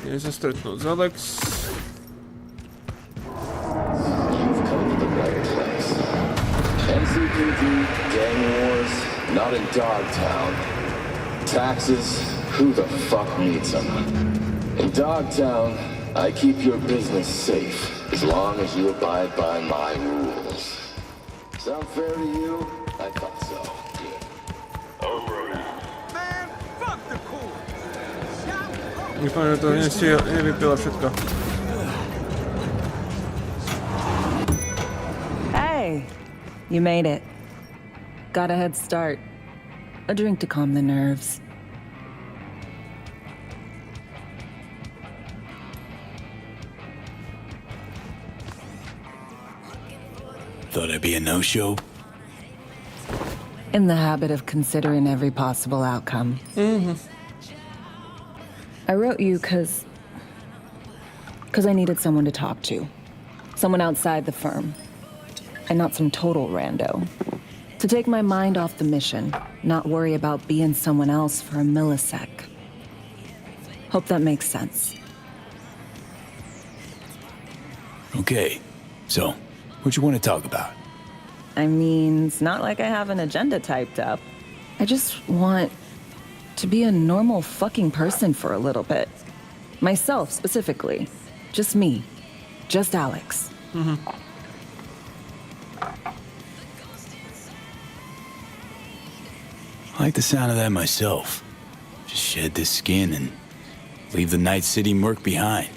Idem sa stretnúť s Alex. You've come to the right place. NCPD, gang wars, not in Dogtown. Taxes, who the fuck needs them? In Dogtown, I keep your business safe as long as you abide by my rules. Sound fair to you? I thought so. Good. Over now. Man, fuck the cool. Dúfam, že to nevypilo všetko. Hey, you made it. Got a head start. A drink to calm the nerves. Thought I'd be a no-show? In the habit of considering every possible outcome. I wrote you because I needed someone to talk to. Someone outside the firm. And not some total rando. To take my mind off the mission, not worry about being someone else for a millisec. Hope that makes sense. Okay, so, what you want to talk about? I mean, it's not like I have an agenda typed up. I just want to be a normal fucking person for a little bit. Myself, specifically. Just me. Just Alex. I like the sound of that myself. Just shed this skin and leave the Night City murk behind.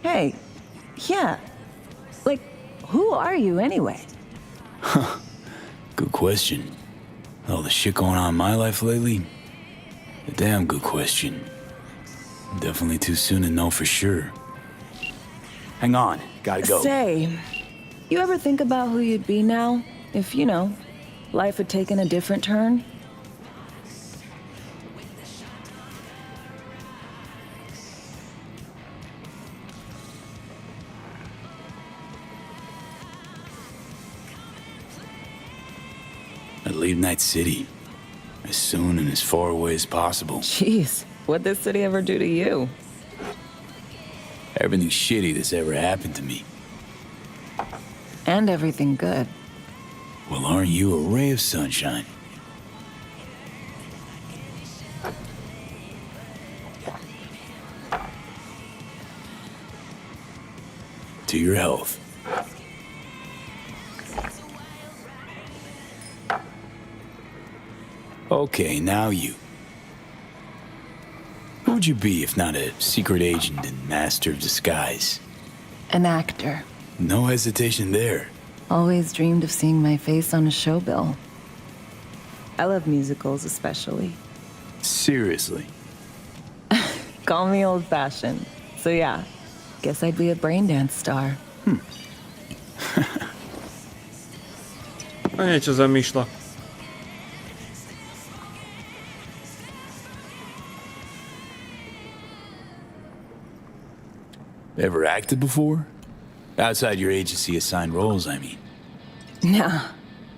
Hey, yeah. Like, who are you anyway? Good question. All the shit going on in my life lately? A damn good question. Definitely too soon to know for sure. Hang on, gotta go. Say, you ever think about who you'd be now? If, you know, life had taken a different turn? I'd leave Night City as soon and as far away as possible. Jeez, what'd this city ever do to you? Everything shitty that's ever happened to me. And everything good. Well, aren't you a ray of sunshine? To your health. Okay, now you. Who would you be if not a secret agent and master of disguise? An actor. No hesitation there. Always dreamed of seeing my face on a show bill. I love musicals especially. Seriously. Call me old-fashioned. So yeah, guess I'd be a braindance star. A niečo zamýšľa. Ever acted before? Outside your agency-assigned roles, I mean. Nah,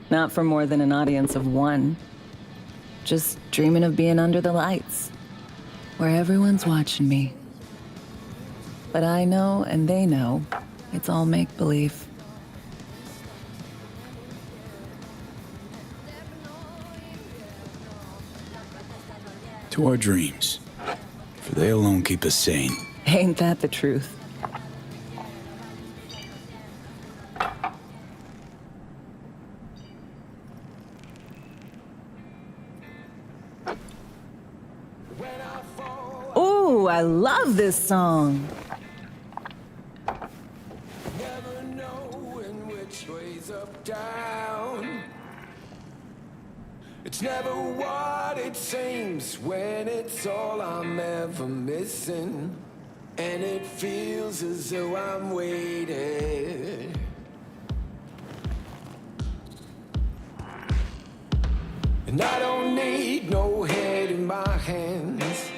not for more than an audience of one. Just dreaming of being under the lights, where everyone's watching me. But I know, and they know, it's all make-believe. To our dreams, for they alone keep us sane. Ain't that the truth? Ooh, I love this song. Never knowing which way's up, down. It's never what it seems when it's all I'm ever missing. And it feels as though I'm waiting. And I don't need no head in my hands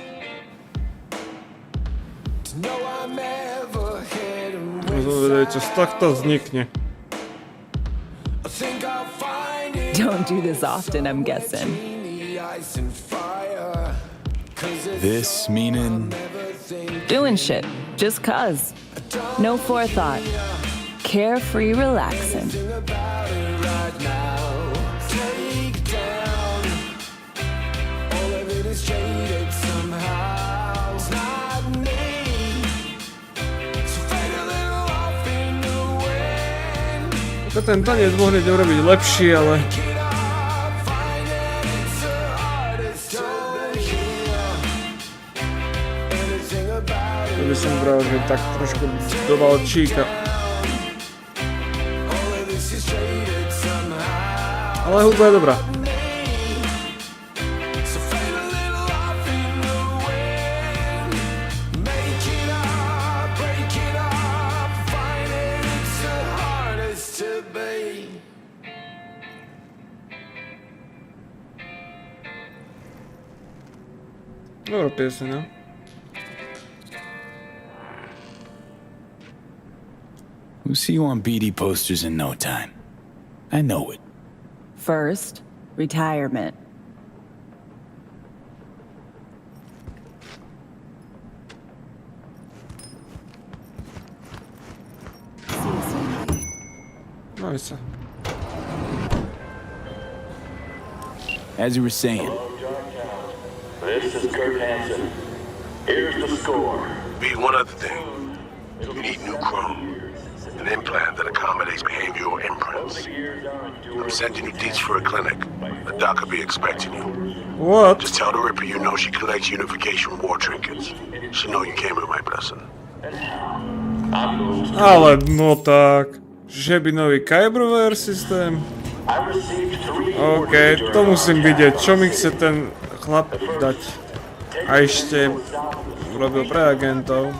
to know I'm ever heading Rozumiem, z takto vznikne. I think I'll find it. Don't do this often, I'm guessing. This meaning? Doing shit, just cuz. No forethought. Carefree relaxing. Ten taniec mohli urobiť lepší, ale... To by som bral, že tak trošku do valčíka. Ale hudba je dobrá. Dobrá pieseň, no. We'll see you on BD posters in no time. I know it. First, retirement. Nice. As you were saying. This is Kurt Hansen. Here's the score. Be one other thing. You need new chrome. An implant that accommodates behavioral imprints. I'm sending you deets for a clinic. The doc will be expecting you. What? Just tell the Ripper you know she collects unification war trinkets. She know you came with my blessing. Ale no tak. Že by nový Kyberware systém? OK, to musím vidieť. Čo mi chce ten chlap dať? A ešte urobil pre agentov.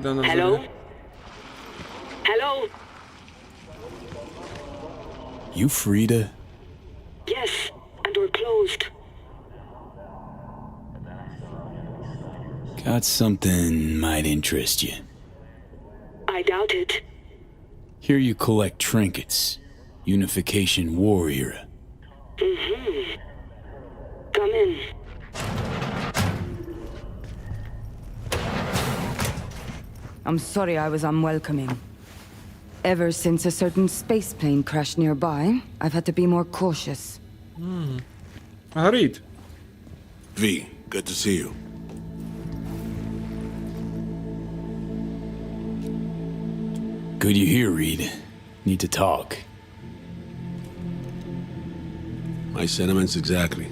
Hello? Hello? You free to? Yes, and we're close. Got something might interest you. I doubt it. Here you collect trinkets. Unification War era. Mm-hmm. Come in. I'm sorry I was unwelcoming. Ever since a certain space plane crashed nearby, I've had to be more cautious. Reed. V, good to see you. Good you're here, Reed. Need to talk. My sentiments exactly.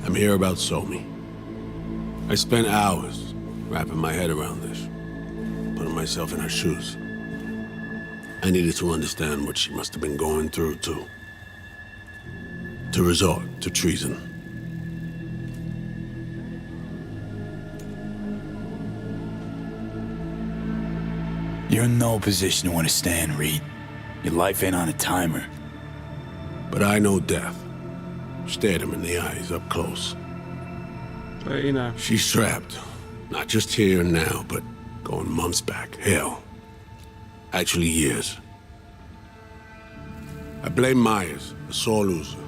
I'm here about Somi. I spent hours wrapping my head around this, putting myself in her shoes. I needed to understand what she must have been going through, too. To resort to treason. You're in no position to understand, Reed. Your life ain't on a timer. But I know death. Stared him in the eyes up close. She's trapped. Not just here and now, but going months back. Hell. Actually years. I blame Myers, the sore loser.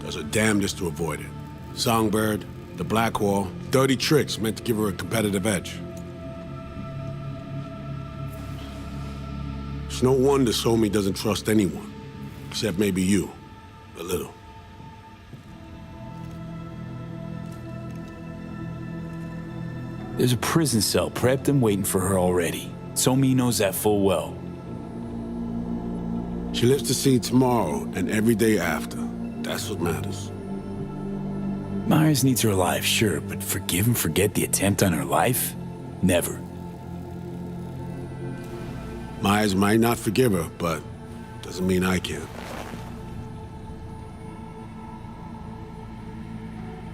Does her damnedest to avoid it. Songbird, the Blackwall, dirty tricks meant to give her a competitive edge. It's no wonder Somi doesn't trust anyone. Except maybe you. A little. There's a prison cell prepped and waiting for her already. Somi knows that full well. She lives to see tomorrow and every day after. That's what matters. Myers needs her alive, sure, but forgive and forget the attempt on her life? Never. Myers might not forgive her, but doesn't mean I can.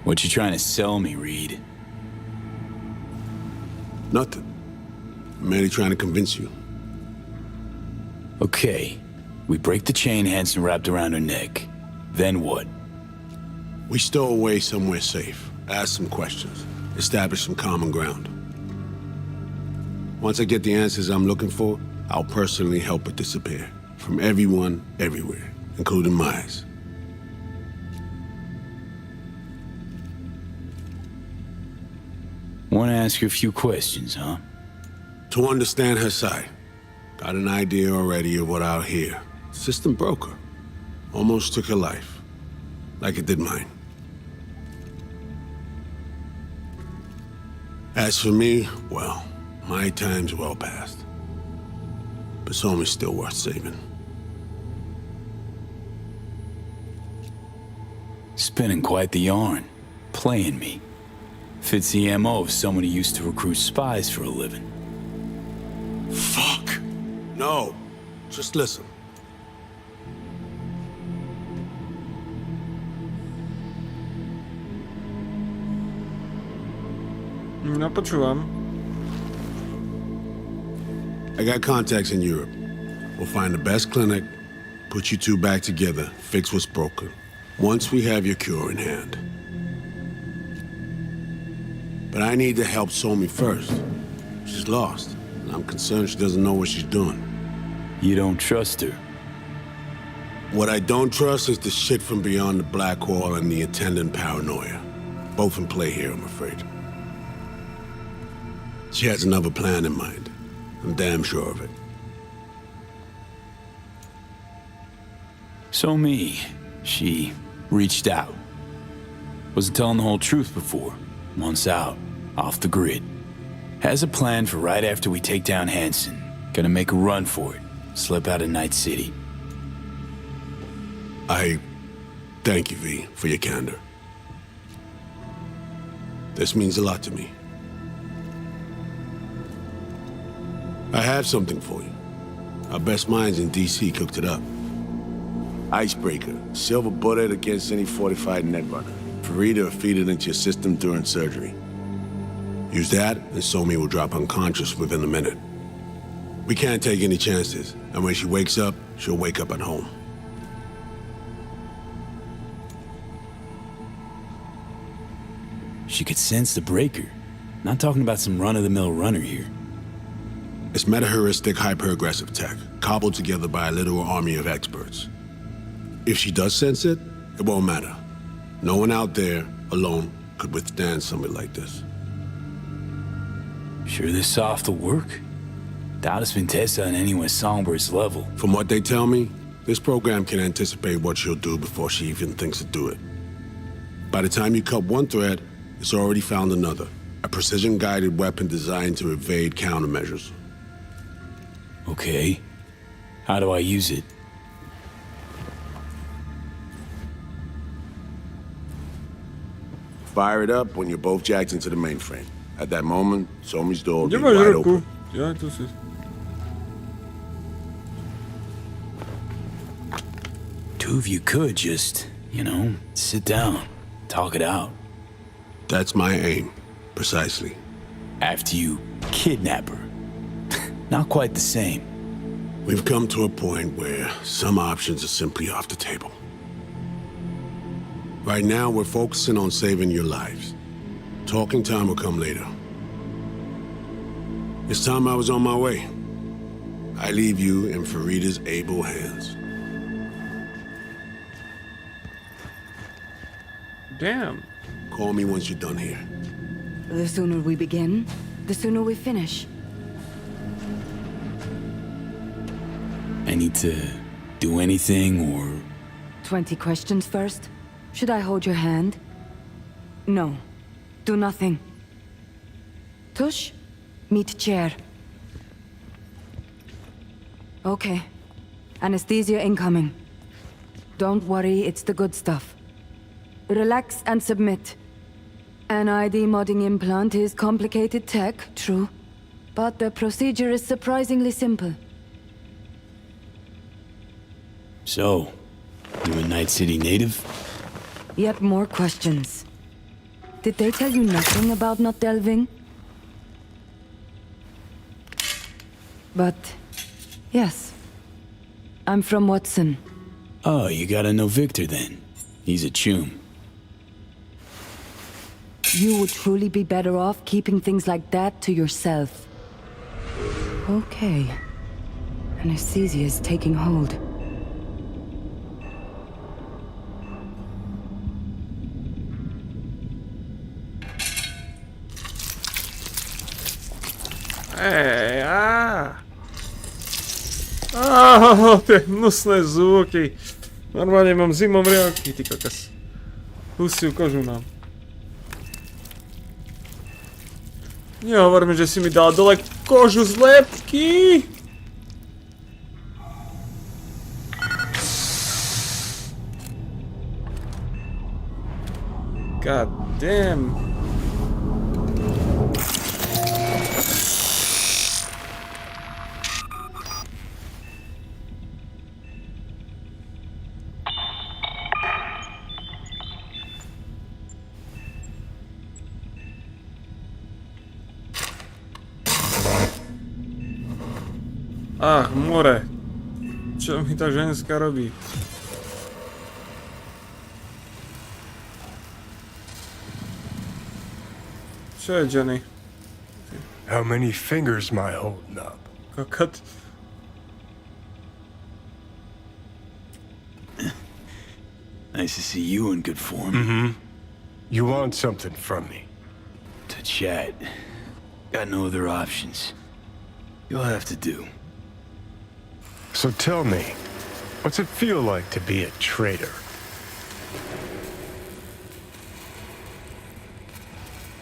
What you trying to sell me, Reed? Nothing. I'm merely trying to convince you. Okay. We break the chain Hansen wrapped around her neck. Then what? We stow away somewhere safe. Ask some questions. Establish some common ground. Once I get the answers I'm looking for, I'll personally help it disappear. From everyone, everywhere, including Myers. Want to ask you a few questions, huh? To understand her side. Got an idea already of what I'll hear. System broke her. Almost took her life. Like it did mine. As for me, well, my time's well past. But Somi's still worth saving. Spinning quite the yarn. Playing me. Fits the MO of someone who used to recruit spies for a living. Fuck! No. Just listen. No, počúvam. I got contacts in Europe. We'll find the best clinic, put you two back together, fix what's broken. Once we have your cure in hand. But I need to help Somi first. She's lost, and I'm concerned she doesn't know what she's doing. You don't trust her? What I don't trust is the shit from beyond the Blackwall and the attendant paranoia. Both in play here, I'm afraid. She has another plan in mind. I'm damn sure of it. Somi, she reached out. Wasn't telling the whole truth before. Months out, off the grid. Has a plan for right after we take down Hansen. Gonna make a run for it. Slip out of Night City. I thank you, V, for your candor. This means a lot to me. I have something for you. Our best minds in DC cooked it up. Icebreaker, silver bullet against any fortified netrunner. Farida will feed it into your system during surgery. Use that, and Somi will drop unconscious within a minute. We can't take any chances, and when she wakes up, she'll wake up at home. she could sense the breaker. Not talking about some run-of-the-mill runner here. It's meta-heuristic hyper-aggressive tech, cobbled together by a literal army of experts. If she does sense it, it won't matter. No one out there, alone, could withstand something like this. Sure this soft will work? Doubt it's been tested on anyone Songbird's level. From what they tell me, this program can anticipate what she'll do before she even thinks to do it. By the time you cut one thread, it's already found another. A precision-guided weapon designed to evade countermeasures. Okay. How do I use it? Fire it up when you're both jacked into the mainframe. At that moment, Somi's door will be Gdzie masz wide ruku? open. Ja, tu się... Two of you could just, you know, sit down, talk it out. That's my aim, precisely. After you kidnap her. Not quite the same. We've come to a point where some options are simply off the table. Right now, we're focusing on saving your lives. Talking time will come later. It's time I was on my way. I leave you in Farida's able hands. Damn. Call me once you're done here. The sooner we begin, the sooner we finish. I need to do anything or... 20 questions first? Should I hold your hand? No. Do nothing. Tush? Meet chair. Okay. Anesthesia incoming. Don't worry, it's the good stuff. Relax and submit. An ID modding implant is complicated tech, true. But the procedure is surprisingly simple. So, you a Night City native? Yet more questions. Did they tell you nothing about not delving? But, yes. I'm from Watson. Oh, you gotta know Victor then. He's a chum. You would truly be better off keeping things like that to yourself. Okay. Anesthesia is taking hold. Ej, tie hnusné zvuky. Normálne mám zimom riavky, ty kokos. Husiu kožu mám. Nehovor mi, že si mi dal dole kožu z lepky. God damn. Ach, more. Čo mi tá ženská robí? Čo je, Johnny? How many fingers am I holding up? Kokot. Nice to see you in good form. Mm-hmm. You want something from me? To chat. Got no other options. You'll have to do. So tell me, what's it feel like to be a traitor?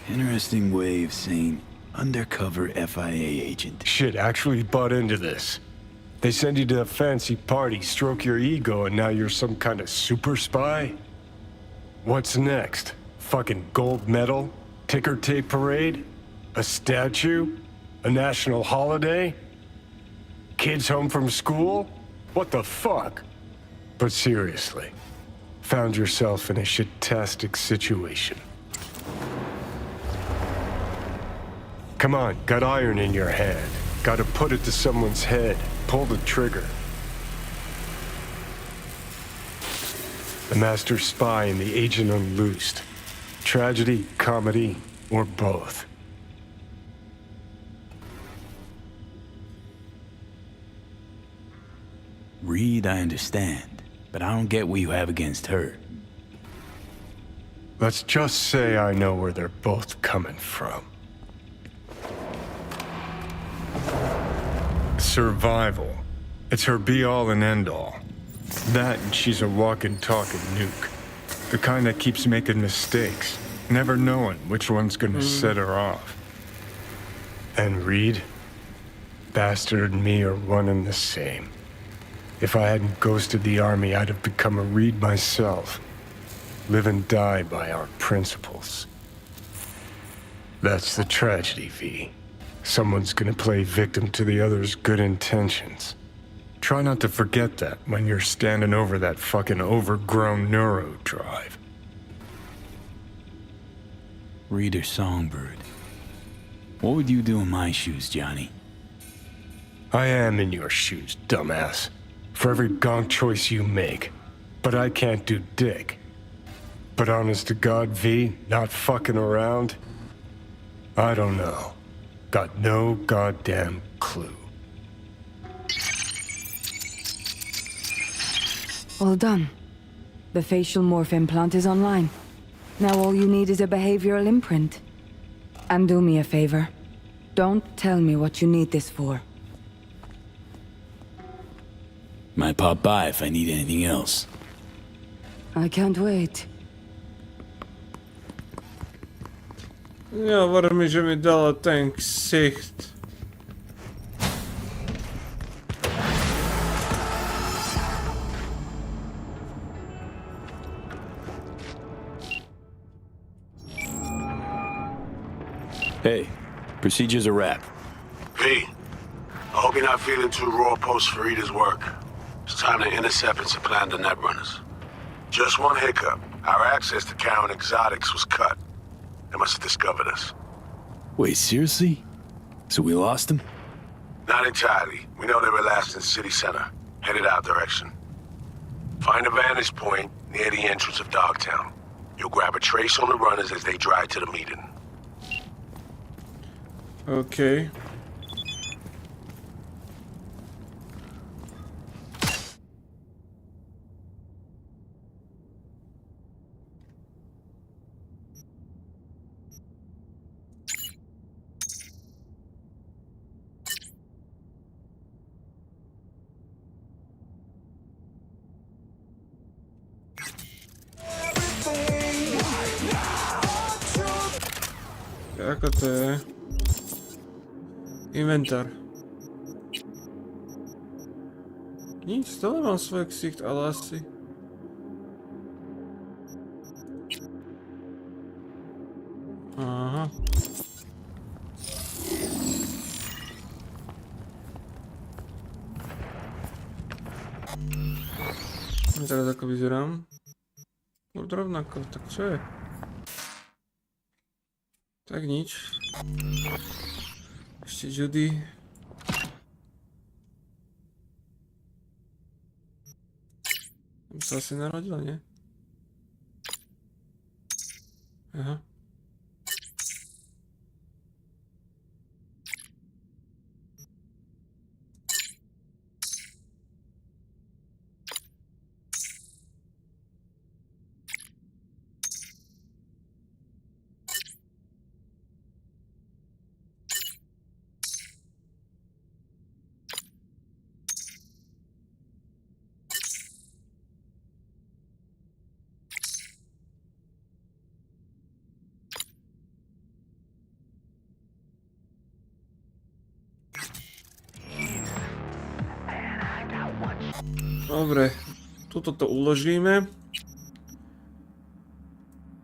Interesting way of saying undercover FIA agent. Shit, actually butt into this. They send you to a fancy party, stroke your ego, and now you're some kind of super spy? What's next? Fucking gold medal? Ticker tape parade? A statue? A national holiday? Kids home from school? What the fuck? But seriously, found yourself in a shit-tastic situation. Come on, got iron in your hand. Gotta put it to someone's head. Pull the trigger. The master spy and the agent unloosed. Tragedy, comedy, or both. Reed, I understand, but I don't get what you have against her. Let's just say I know where they're both coming from. Survival. It's her be-all and end-all. That and she's a walking, talking nuke. The kind that keeps making mistakes, never knowing which one's gonna set her off. And Reed? Bastard and me are one and the same. If I hadn't ghosted the army, I'd have become a Reed myself. Live and die by our principles. That's the tragedy, V. Someone's gonna play victim to the other's good intentions. Try not to forget that when you're standing over that fucking overgrown neuro drive. Reed or Songbird. What would you do in my shoes, Johnny? I am in your shoes, dumbass. For every gonk choice you make. But I can't do dick. But honest to God, V, not fucking around? I don't know. Got no goddamn clue. All done. The facial morph implant is online. Now all you need is a behavioral imprint. And do me a favor. Don't tell me what you need this for. Might pop by if I need anything else. I can't wait. Ja, hovorí mi, že mi dala ten ksicht. Hey, procedure's a wrap. V, I hope you're not feeling too raw post Farida's work. It's time to intercept and supplant the netrunners. Just one hiccup. Our access to Karen Exotics was cut. They must have discovered us. Wait, seriously? So we lost them? Not entirely. We know they were last in city center, headed our direction. Find a vantage point near the entrance of Dogtown. You'll grab a trace on the runners as they drive to the meeting. Okay. Ako to je? Inventár. Nič, stále mám svoj ksicht, ale asi... Aha. Teraz ako vyzerám? Rovnako, tak čo je? Tak nič. Ešte Judy. Tam sa asi narodila, nie? Aha. Dobre, tuto to uložíme.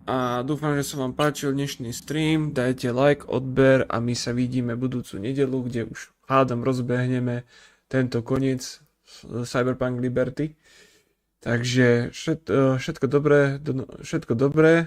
A dúfam, že sa vám páčil dnešný stream. Dajte like, odber a my sa vidíme budúcu nedeľu, kde už hádam rozbehneme tento koniec Cyberpunk Liberty. Takže všetko dobré.